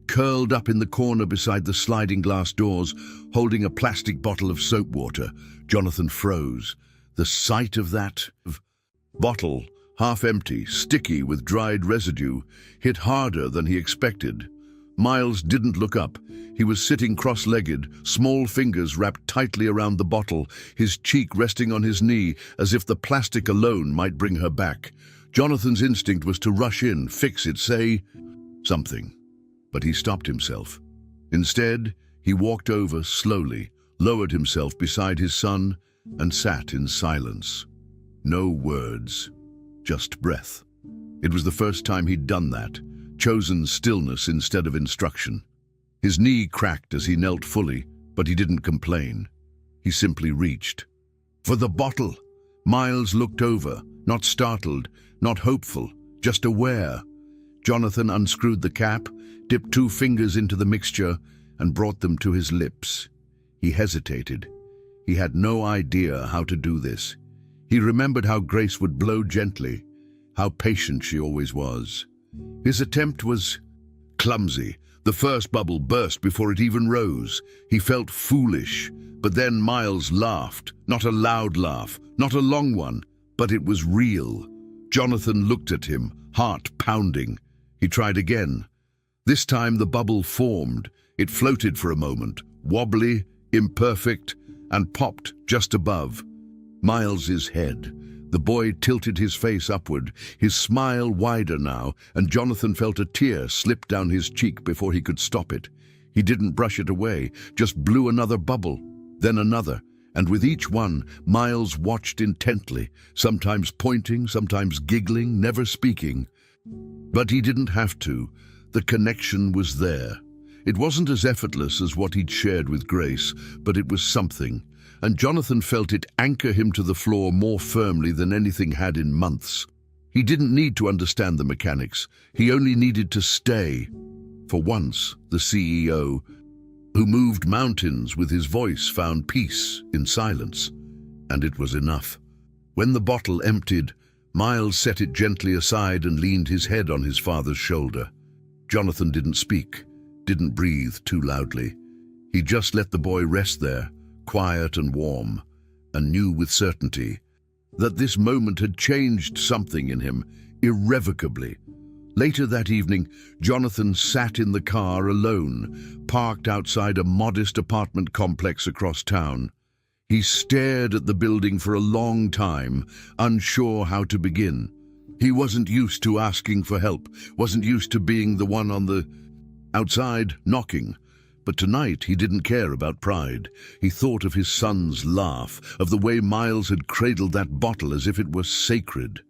curled up in the corner beside the sliding glass doors, holding a plastic bottle of soap water. Jonathan froze. The sight of that bottle, half empty, sticky with dried residue, hit harder than he expected. Miles didn't look up. He was sitting cross-legged, small fingers wrapped tightly around the bottle, his cheek resting on his knee as if the plastic alone might bring her back. Jonathan's instinct was to rush in, fix it, say something. But he stopped himself. Instead, he walked over slowly, lowered himself beside his son, and sat in silence. No words, just breath. It was the first time he'd done that, chosen stillness instead of instruction. His knee cracked as he knelt fully, but he didn't complain. He simply reached for the bottle. Miles looked over, not startled, not hopeful, just aware. Jonathan unscrewed the cap, dipped 2 fingers into the mixture, and brought them to his lips. He hesitated. He had no idea how to do this. He remembered how Grace would blow gently, how patient she always was. His attempt was clumsy. The first bubble burst before it even rose. He felt foolish, but then Miles laughed. Not a loud laugh, not a long one, but it was real. Jonathan looked at him, heart pounding. He tried again. This time the bubble formed. It floated for a moment, wobbly, imperfect, and popped just above Miles's head. The boy tilted his face upward, his smile wider now, and Jonathan felt a tear slip down his cheek before he could stop it. He didn't brush it away, just blew another bubble, then another, and with each one, Miles watched intently, sometimes pointing, sometimes giggling, never speaking. But he didn't have to. The connection was there. It wasn't as effortless as what he'd shared with Grace, but it was something, and Jonathan felt it anchor him to the floor more firmly than anything had in months. He didn't need to understand the mechanics. He only needed to stay. For once, the CEO, who moved mountains with his voice, found peace in silence, and it was enough. When the bottle emptied, Miles set it gently aside and leaned his head on his father's shoulder. Jonathan didn't speak, didn't breathe too loudly. He just let the boy rest there, quiet and warm, and knew with certainty that this moment had changed something in him, irrevocably. Later that evening, Jonathan sat in the car alone, parked outside a modest apartment complex across town. He stared at the building for a long time, unsure how to begin. He wasn't used to asking for help, wasn't used to being the one on the outside knocking. But tonight he didn't care about pride. He thought of his son's laugh, of the way Miles had cradled that bottle as if it were sacred.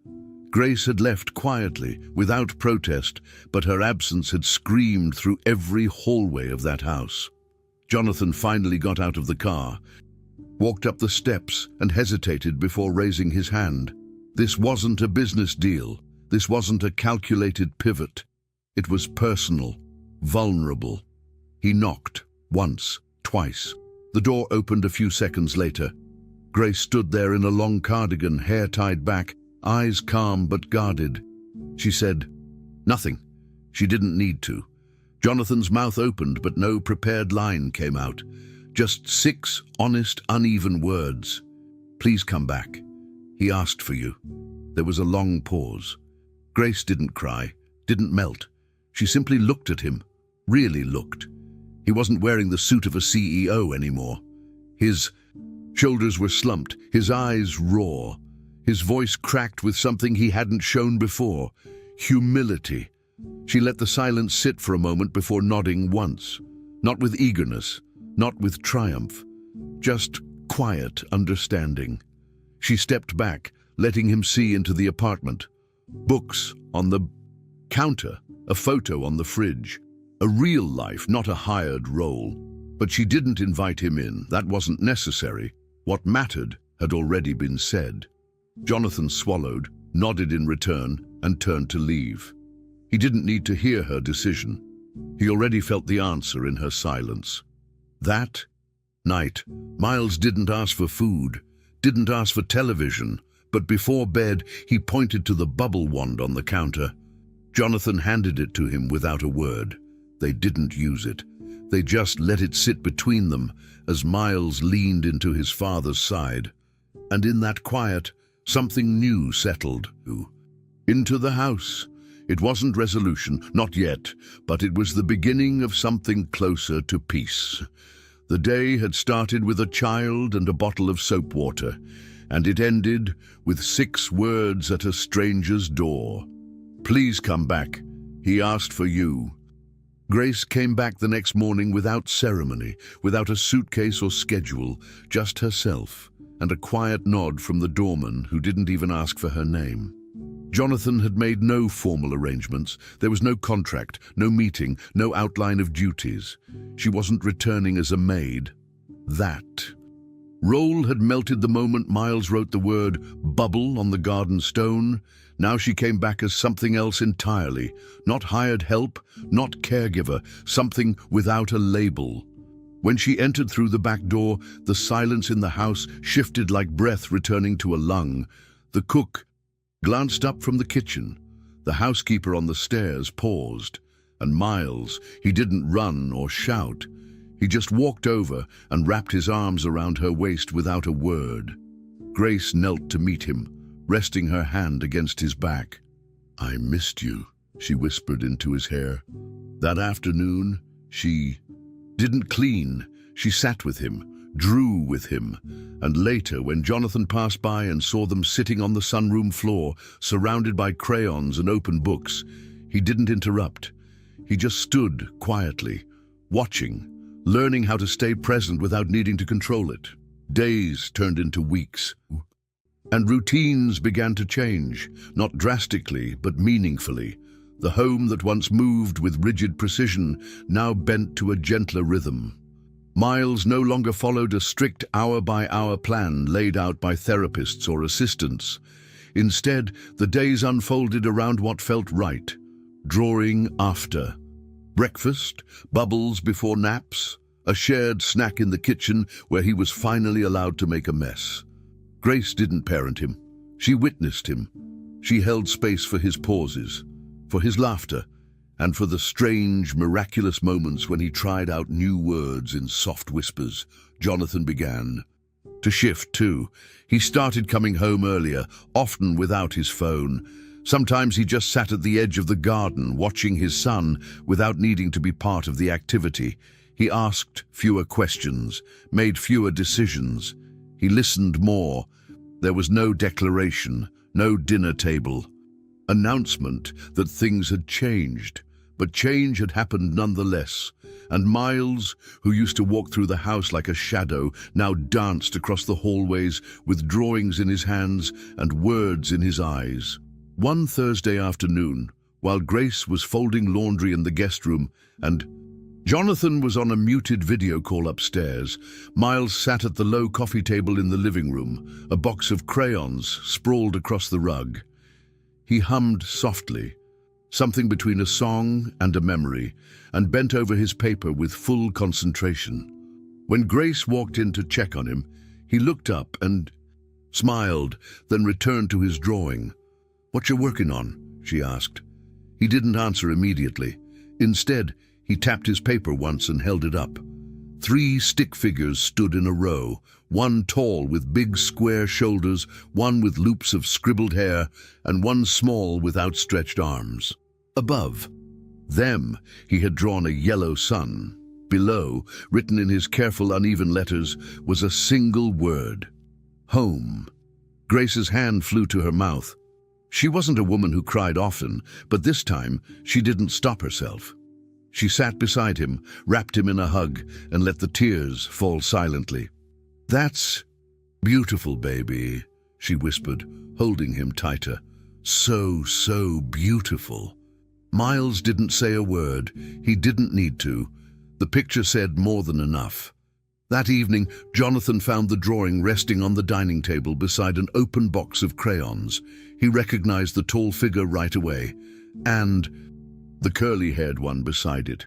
Grace had left quietly, without protest, but her absence had screamed through every hallway of that house. Jonathan finally got out of the car, walked up the steps, and hesitated before raising his hand. This wasn't a business deal. This wasn't a calculated pivot. It was personal, vulnerable. He knocked, once, twice. The door opened a few seconds later. Grace stood there in a long cardigan, hair tied back, eyes calm but guarded. She said nothing. She didn't need to. Jonathan's mouth opened, but no prepared line came out. Just 6 honest, uneven words. "Please come back. He asked for you." There was a long pause. Grace didn't cry, didn't melt. She simply looked at him, really looked. He wasn't wearing the suit of a CEO anymore. His shoulders were slumped, his eyes raw. His voice cracked with something he hadn't shown before, humility. She let the silence sit for a moment before nodding once. Not with eagerness, not with triumph, just quiet understanding. She stepped back, letting him see into the apartment. Books on the counter, a photo on the fridge. A real life, not a hired role. But she didn't invite him in. That wasn't necessary. What mattered had already been said. Jonathan swallowed, nodded in return, and turned to leave. He didn't need to hear her decision. He already felt the answer in her silence. That night, Miles didn't ask for food, didn't ask for television, but before bed he pointed to the bubble wand on the counter. Jonathan handed it to him without a word. They didn't use it. They just let it sit between them as Miles leaned into his father's side. And in that quiet, something new settled into the house. It wasn't resolution, not yet, but it was the beginning of something closer to peace. The day had started with a child and a bottle of soap water, and it ended with 6 words at a stranger's door. "Please come back. He asked for you." Grace came back the next morning without ceremony, without a suitcase or schedule, just herself, and a quiet nod from the doorman who didn't even ask for her name. Jonathan had made no formal arrangements. There was no contract, no meeting, no outline of duties. She wasn't returning as a maid. That role had melted the moment Miles wrote the word bubble on the garden stone. Now she came back as something else entirely. Not hired help, not caregiver, something without a label. When she entered through the back door, the silence in the house shifted like breath returning to a lung. The cook glanced up from the kitchen. The housekeeper on the stairs paused. And Miles, he didn't run or shout. He just walked over and wrapped his arms around her waist without a word. Grace knelt to meet him, resting her hand against his back. "I missed you," she whispered into his hair. That afternoon, she didn't clean. She sat with him, drew with him, and later, when Jonathan passed by and saw them sitting on the sunroom floor, surrounded by crayons and open books, he didn't interrupt. He just stood quietly, watching, learning how to stay present without needing to control it. Days turned into weeks, and routines began to change, not drastically, but meaningfully. The home that once moved with rigid precision now bent to a gentler rhythm. Miles no longer followed a strict hour-by-hour plan laid out by therapists or assistants. Instead, the days unfolded around what felt right. Drawing after. Breakfast, bubbles before naps, a shared snack in the kitchen where he was finally allowed to make a mess. Grace didn't parent him. She witnessed him. She held space for his pauses, for his laughter, and for the strange, miraculous moments when he tried out new words in soft whispers. Jonathan began to shift too. He started coming home earlier, often without his phone. Sometimes he just sat at the edge of the garden, watching his son without needing to be part of the activity. He asked fewer questions, made fewer decisions. He listened more. There was no declaration, no dinner table. Announcement that things had changed. But change had happened nonetheless, and Miles, who used to walk through the house like a shadow, now danced across the hallways with drawings in his hands and words in his eyes. One Thursday afternoon, while Grace was folding laundry in the guest room and Jonathan was on a muted video call upstairs, Miles sat at the low coffee table in the living room, a box of crayons sprawled across the rug. He hummed softly, something between a song and a memory, and bent over his paper with full concentration. When Grace walked in to check on him, he looked up and smiled, then returned to his drawing. "What you working on?" she asked. He didn't answer immediately. Instead, he tapped his paper once and held it up. 3 stick figures stood in a row, one tall with big square shoulders, one with loops of scribbled hair, and one small with outstretched arms. Above them, he had drawn a yellow sun. Below, written in his careful, uneven letters, was a single word: home. Grace's hand flew to her mouth. She wasn't a woman who cried often, but this time she didn't stop herself. She sat beside him, wrapped him in a hug, and let the tears fall silently. "That's beautiful, baby," she whispered, holding him tighter. So beautiful." Miles didn't say a word. He didn't need to. The picture said more than enough. That evening, Jonathan found the drawing resting on the dining table beside an open box of crayons. He recognized the tall figure right away, and the curly-haired one beside it.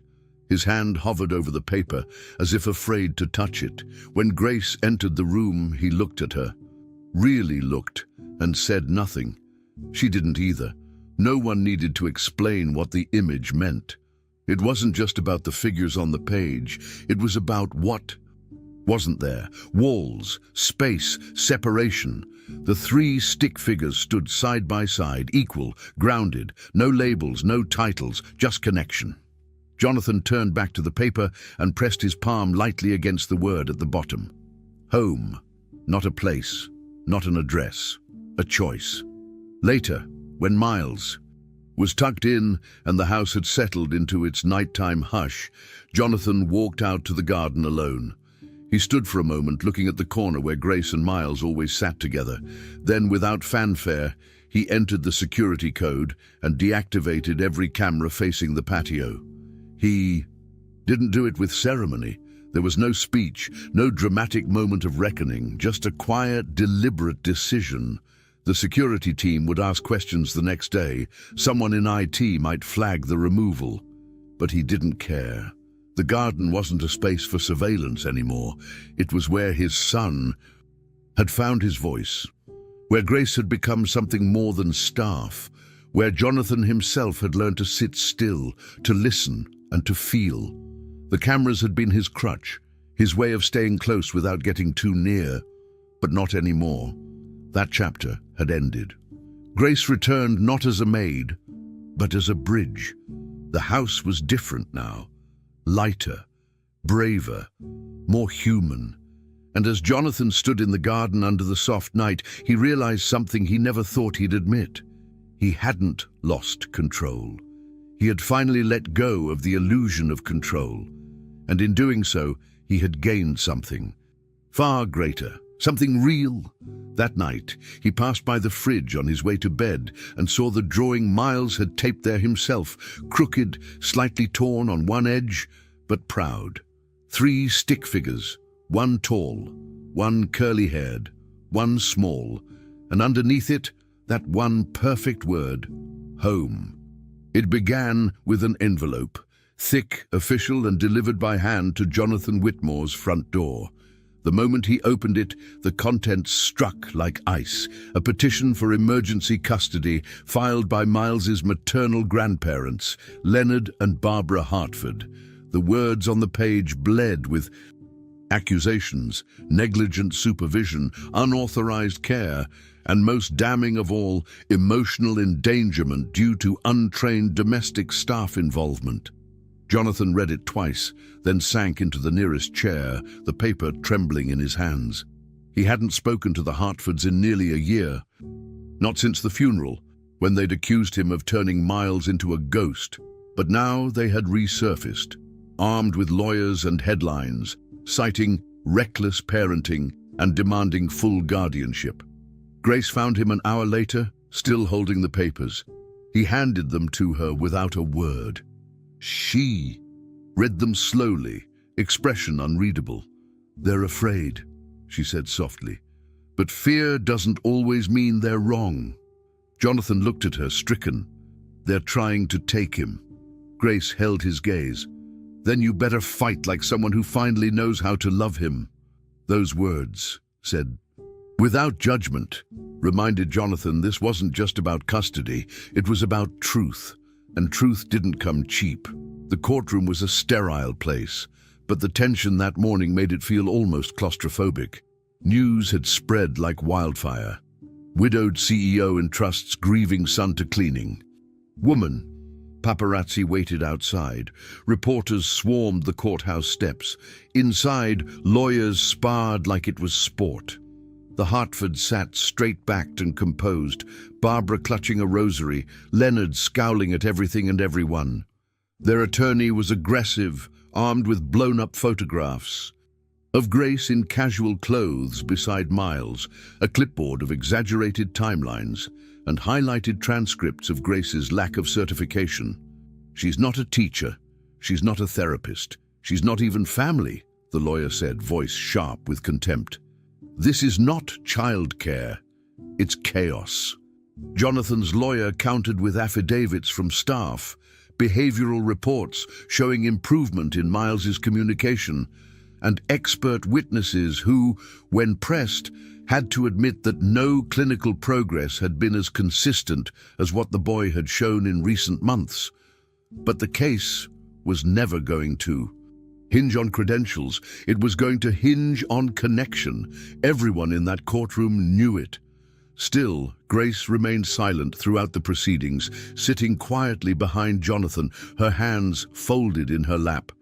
His hand hovered over the paper, as if afraid to touch it. When Grace entered the room, he looked at her. really looked and said nothing. She didn't either. No one needed to explain what the image meant. It wasn't just about the figures on the page. It was about what wasn't there. Walls, space, separation. The three stick figures stood side by side, equal, grounded, no labels, no titles, just connection. Jonathan turned back to the paper and pressed his palm lightly against the word at the bottom. Home. Not a place, not an address, a choice. Later, when Miles was tucked in and the house had settled into its nighttime hush, Jonathan walked out to the garden alone. He stood for a moment looking at the corner where Grace and Miles always sat together. Then, without fanfare, he entered the security code and deactivated every camera facing the patio. He didn't do it with ceremony. There was no speech, no dramatic moment of reckoning, just a quiet, deliberate decision. The security team would ask questions the next day. Someone in IT might flag the removal. But he didn't care. The garden wasn't a space for surveillance anymore. It was where his son had found his voice, where Grace had become something more than staff, where Jonathan himself had learned to sit still, to listen, and to feel. The cameras had been his crutch, his way of staying close without getting too near, but not anymore. That chapter had ended. Grace returned not as a maid, but as a bridge. The house was different now, lighter, braver, more human. And as Jonathan stood in the garden under the soft night, he realized something he never thought he'd admit. He hadn't lost control. He had finally let go of the illusion of control. And in doing so, he had gained something far greater, something real. That night, he passed by the fridge on his way to bed and saw the drawing Miles had taped there himself, crooked, slightly torn on one edge, but proud. 3 stick figures, one tall, one curly-haired, one small, and underneath it, that one perfect word, home. It began with an envelope, thick, official, and delivered by hand to Jonathan Whitmore's front door. The moment he opened it, the contents struck like ice. A petition for emergency custody filed by Miles's maternal grandparents, Leonard and Barbara Hartford. The words on the page bled with accusations, negligent supervision, unauthorized care, and most damning of all, emotional endangerment due to untrained domestic staff involvement. Jonathan read it twice, then sank into the nearest chair, the paper trembling in his hands. He hadn't spoken to the Hartfords in nearly a year. Not since the funeral, when they'd accused him of turning Miles into a ghost. But now they had resurfaced, armed with lawyers and headlines, citing reckless parenting and demanding full guardianship. Grace found him an hour later, still holding the papers. He handed them to her without a word. She read them slowly, expression unreadable. "They're afraid," she said softly. "But fear doesn't always mean they're wrong." Jonathan looked at her, stricken. "They're trying to take him." Grace held his gaze. "Then you better fight like someone who finally knows how to love him." Those words, said without judgment, reminded Jonathan this wasn't just about custody, it was about truth. And truth didn't come cheap. The courtroom was a sterile place, but the tension that morning made it feel almost claustrophobic. News had spread like wildfire. Widowed CEO entrusts grieving son to cleaning. Woman. Paparazzi waited outside. Reporters swarmed the courthouse steps. Inside, lawyers sparred like it was sport. The Hartford sat straight-backed and composed, Barbara clutching a rosary, Leonard scowling at everything and everyone. Their attorney was aggressive, armed with blown-up photographs of Grace in casual clothes beside Miles, a clipboard of exaggerated timelines, and highlighted transcripts of Grace's lack of certification. "She's not a teacher. She's not a therapist. She's not even family," the lawyer said, voice sharp with contempt. "This is not childcare. It's chaos." Jonathan's lawyer countered with affidavits from staff, behavioral reports showing improvement in Miles's communication, and expert witnesses who, when pressed, had to admit that no clinical progress had been as consistent as what the boy had shown in recent months. But the case was never going to hinge on credentials. It was going to hinge on connection. Everyone in that courtroom knew it. Still, Grace remained silent throughout the proceedings, sitting quietly behind Jonathan, her hands folded in her lap.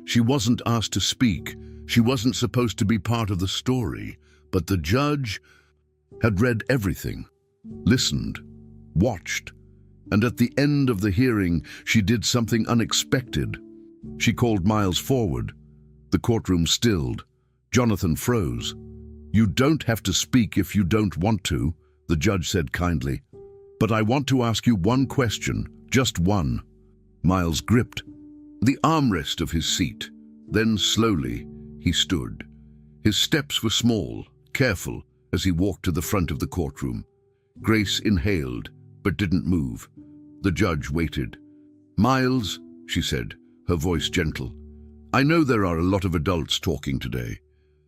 She wasn't asked to speak. She wasn't supposed to be part of the story. But the judge had read everything, listened, watched, and at the end of the hearing, she did something unexpected. She called Miles forward. The courtroom stilled. Jonathan froze. "You don't have to speak if you don't want to," the judge said kindly. "But I want to ask you one question, just one." Miles gripped the armrest of his seat. Then slowly, he stood. His steps were small, careful, as he walked to the front of the courtroom. Grace inhaled, but didn't move. The judge waited. "Miles," she said, her voice gentle, "I know there are a lot of adults talking today.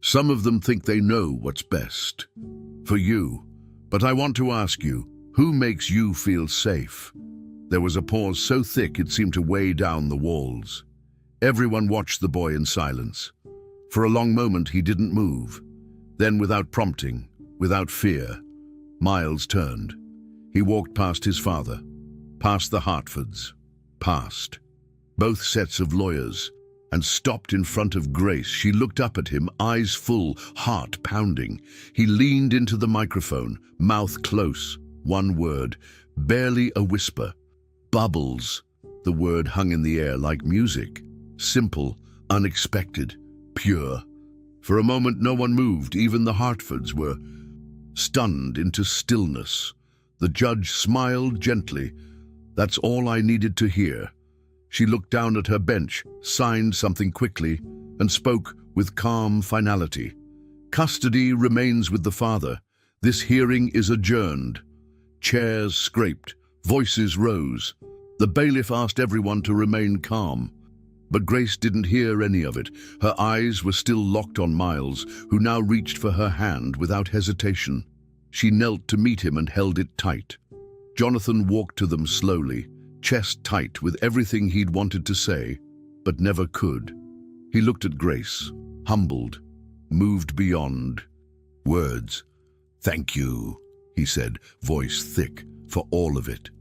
Some of them think they know what's best for you. But I want to ask you, who makes you feel safe?" There was a pause so thick it seemed to weigh down the walls. Everyone watched the boy in silence. For a long moment he didn't move. Then, without prompting, without fear, Miles turned. He walked past his father, past the Hartfords, past both sets of lawyers, and stopped in front of Grace. She looked up at him, eyes full, heart pounding. He leaned into the microphone, mouth close. One word, barely a whisper. "Bubbles." The word hung in the air like music. Simple, unexpected, pure. For a moment no one moved. Even the Hartfords were stunned into stillness. The judge smiled gently. "That's all I needed to hear." She looked down at her bench, signed something quickly, and spoke with calm finality. "Custody remains with the father. This hearing is adjourned." Chairs scraped, voices rose. The bailiff asked everyone to remain calm. But Grace didn't hear any of it. Her eyes were still locked on Miles, who now reached for her hand without hesitation. She knelt to meet him and held it tight. Jonathan walked to them slowly, chest tight with everything he'd wanted to say, but never could. He looked at Grace, humbled, moved beyond words. "Thank you," he said, voice thick, "for all of it."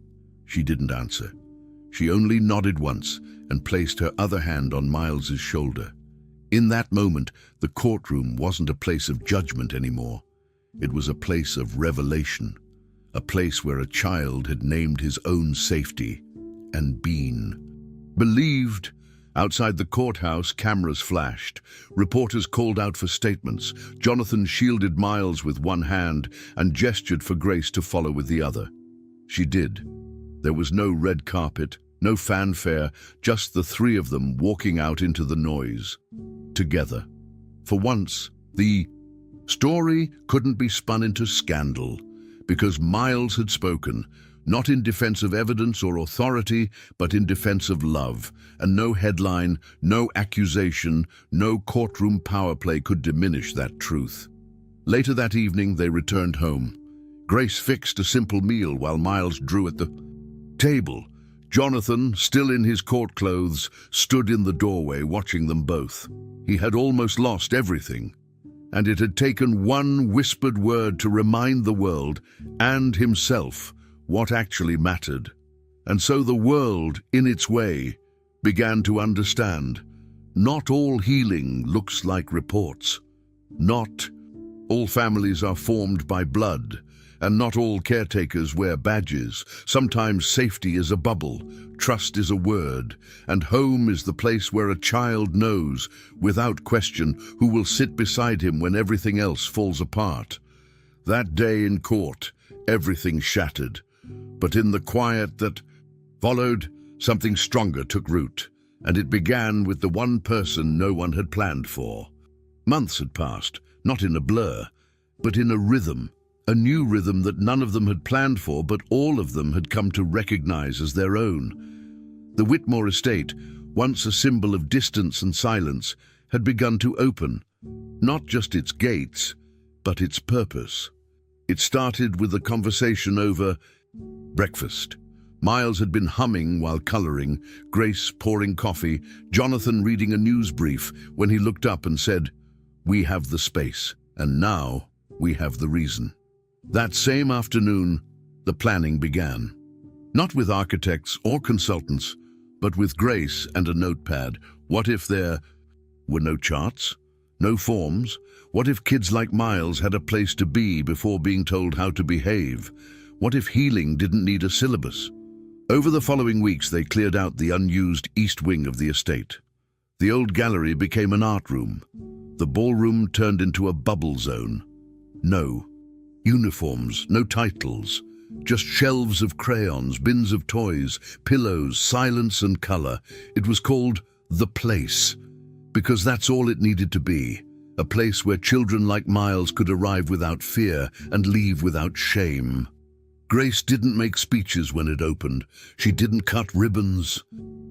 She didn't answer. She only nodded once and placed her other hand on Miles's shoulder. In that moment, the courtroom wasn't a place of judgment anymore. It was a place of revelation, a place where a child had named his own safety and been believed. Outside the courthouse, cameras flashed. Reporters called out for statements. Jonathan shielded Miles with one hand and gestured for Grace to follow with the other. She did. There was no red carpet, no fanfare, just the three of them walking out into the noise, together. For once, the story couldn't be spun into scandal, because Miles had spoken, not in defense of evidence or authority, but in defense of love, and no headline, no accusation, no courtroom power play could diminish that truth. Later that evening, they returned home. Grace fixed a simple meal while Miles drew at the table. Jonathan, still in his court clothes, stood in the doorway watching them both. He had almost lost everything, and it had taken one whispered word to remind the world and himself what actually mattered. And so the world, in its way, began to understand. Not all healing looks like reports. Not all families are formed by blood, and not all caretakers wear badges. Sometimes safety is a bubble, trust is a word, and home is the place where a child knows, without question, who will sit beside him when everything else falls apart. That day in court, everything shattered. But in the quiet that followed, something stronger took root, and it began with the one person no one had planned for. Months had passed, not in a blur, but in a rhythm. A new rhythm that none of them had planned for, but all of them had come to recognize as their own. The Whitmore estate, once a symbol of distance and silence, had begun to open. Not just its gates, but its purpose. It started with a conversation over breakfast. Miles had been humming while coloring, Grace pouring coffee, Jonathan reading a news brief when he looked up and said, "We have the space, and now we have the reason." That same afternoon, the planning began. Not with architects or consultants, but with Grace and a notepad. What if there were no charts, no forms? What if kids like Miles had a place to be before being told how to behave? What if healing didn't need a syllabus? Over the following weeks, they cleared out the unused east wing of the estate. The old gallery became an art room. The ballroom turned into a bubble zone. No uniforms, no titles, just shelves of crayons, bins of toys, pillows, silence and color. It was called The Place, because that's all it needed to be. A place where children like Miles could arrive without fear and leave without shame. Grace didn't make speeches when it opened. She didn't cut ribbons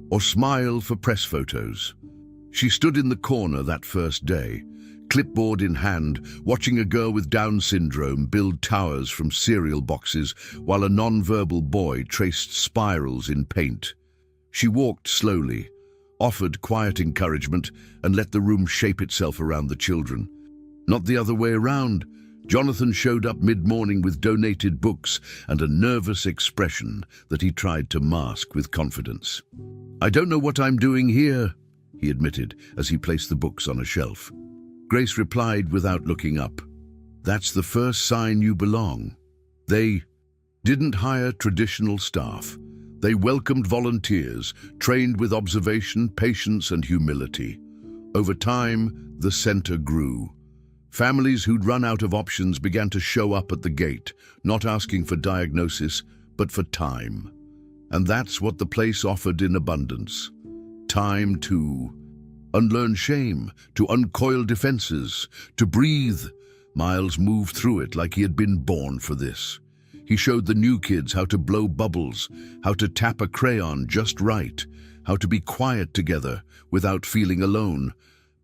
or smile for press photos. She stood in the corner that first day, clipboard in hand, watching a girl with Down syndrome build towers from cereal boxes while a non-verbal boy traced spirals in paint. She walked slowly, offered quiet encouragement, and let the room shape itself around the children. Not the other way around. Jonathan showed up mid-morning with donated books and a nervous expression that he tried to mask with confidence. "I don't know what I'm doing here," he admitted as he placed the books on a shelf. Grace replied without looking up, "That's the first sign you belong." They didn't hire traditional staff. They welcomed volunteers, trained with observation, patience, and humility. Over time, the center grew. Families who'd run out of options began to show up at the gate, not asking for diagnosis, but for time. And that's what the place offered in abundance. Time to unlearn shame, to uncoil defenses, to breathe. Miles moved through it like he had been born for this. He showed the new kids how to blow bubbles, how to tap a crayon just right, how to be quiet together without feeling alone.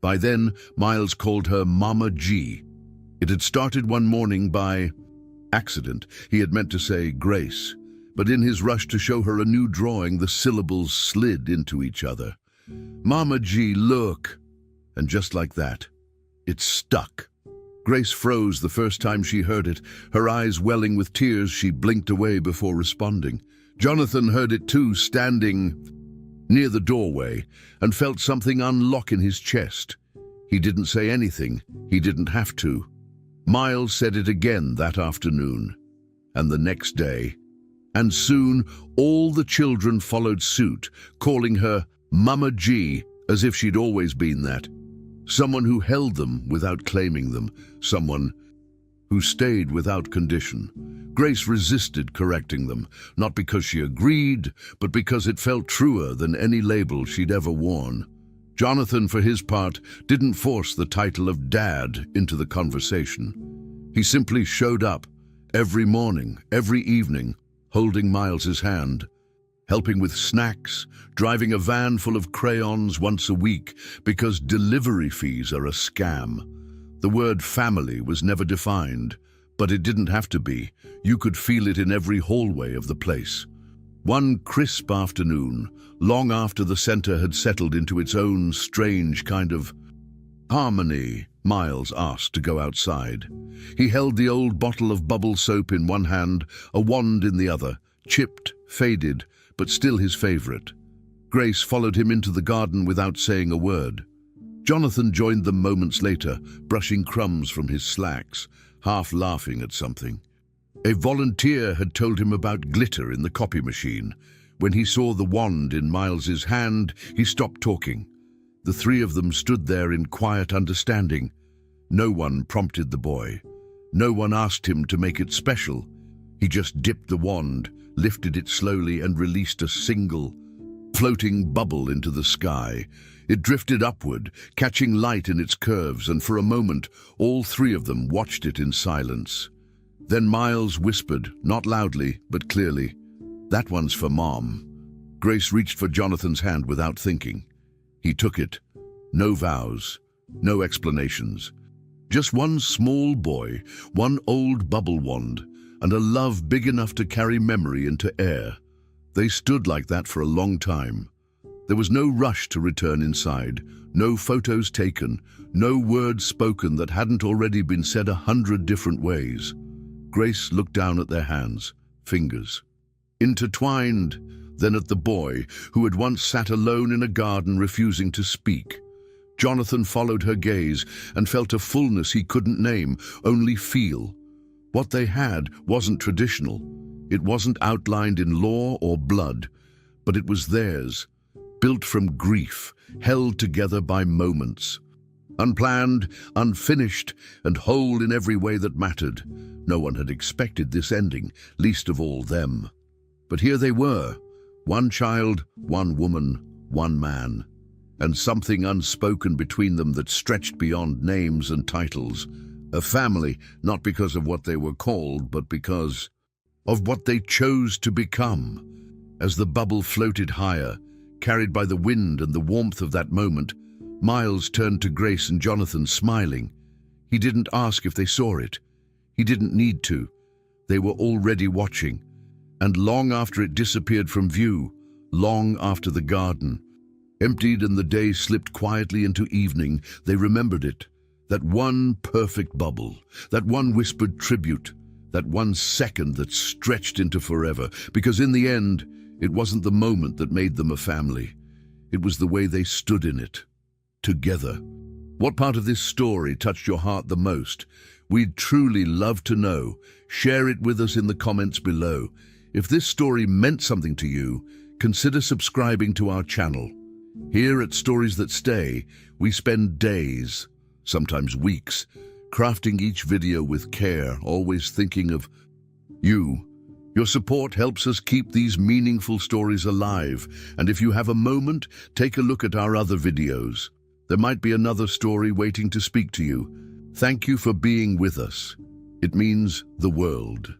By then, Miles called her Mama G. It had started one morning by accident. He had meant to say Grace, but in his rush to show her a new drawing, the syllables slid into each other. "Mama G, look!" And just like that, it stuck. Grace froze the first time she heard it, her eyes welling with tears. She blinked away before responding. Jonathan heard it too, standing near the doorway, and felt something unlock in his chest. He didn't say anything. He didn't have to. Miles said it again that afternoon, and the next day. And soon, all the children followed suit, calling her Mama G, as if she'd always been that. Someone who held them without claiming them. Someone who stayed without condition. Grace resisted correcting them, not because she agreed, but because it felt truer than any label she'd ever worn. Jonathan, for his part, didn't force the title of Dad into the conversation. He simply showed up, every morning, every evening, holding Miles's hand, helping with snacks, driving a van full of crayons once a week, because delivery fees are a scam. The word family was never defined, but it didn't have to be. You could feel it in every hallway of the place. One crisp afternoon, long after the center had settled into its own strange kind of harmony, Miles asked to go outside. He held the old bottle of bubble soap in one hand, a wand in the other, chipped, faded, but still his favorite. Grace followed him into the garden without saying a word. Jonathan joined them moments later, brushing crumbs from his slacks, half laughing at something. A volunteer had told him about glitter in the copy machine. When he saw the wand in Miles's hand, he stopped talking. The three of them stood there in quiet understanding. No one prompted the boy. No one asked him to make it special. He just dipped the wand, lifted it slowly, and released a single, floating bubble into the sky. It drifted upward, catching light in its curves, and for a moment, all three of them watched it in silence. Then Miles whispered, not loudly, but clearly, "That one's for Mom." Grace reached for Jonathan's hand without thinking. He took it. No vows, no explanations. Just one small boy, one old bubble wand, and a love big enough to carry memory into air. They stood like that for a long time. There was no rush to return inside, no photos taken, no words spoken that hadn't already been said 100 different ways. Grace looked down at their hands, fingers, intertwined, then at the boy who had once sat alone in a garden refusing to speak. Jonathan followed her gaze and felt a fullness he couldn't name, only feel. What they had wasn't traditional. It wasn't outlined in law or blood, but it was theirs, built from grief, held together by moments. Unplanned, unfinished, and whole in every way that mattered. No one had expected this ending, least of all them. But here they were, one child, one woman, one man, and something unspoken between them that stretched beyond names and titles. A family, not because of what they were called, but because of what they chose to become. As the bubble floated higher, carried by the wind and the warmth of that moment, Miles turned to Grace and Jonathan, smiling. He didn't ask if they saw it. He didn't need to. They were already watching. And long after it disappeared from view, long after the garden emptied and the day slipped quietly into evening, they remembered it. That one perfect bubble, that one whispered tribute, that 1 second that stretched into forever. Because in the end, it wasn't the moment that made them a family. It was the way they stood in it, together. What part of this story touched your heart the most? We'd truly love to know. Share it with us in the comments below. If this story meant something to you, consider subscribing to our channel. Here at Stories That Stay, we spend days, sometimes weeks, crafting each video with care, always thinking of you. Your support helps us keep these meaningful stories alive, and if you have a moment, take a look at our other videos. There might be another story waiting to speak to you. Thank you for being with us. It means the world.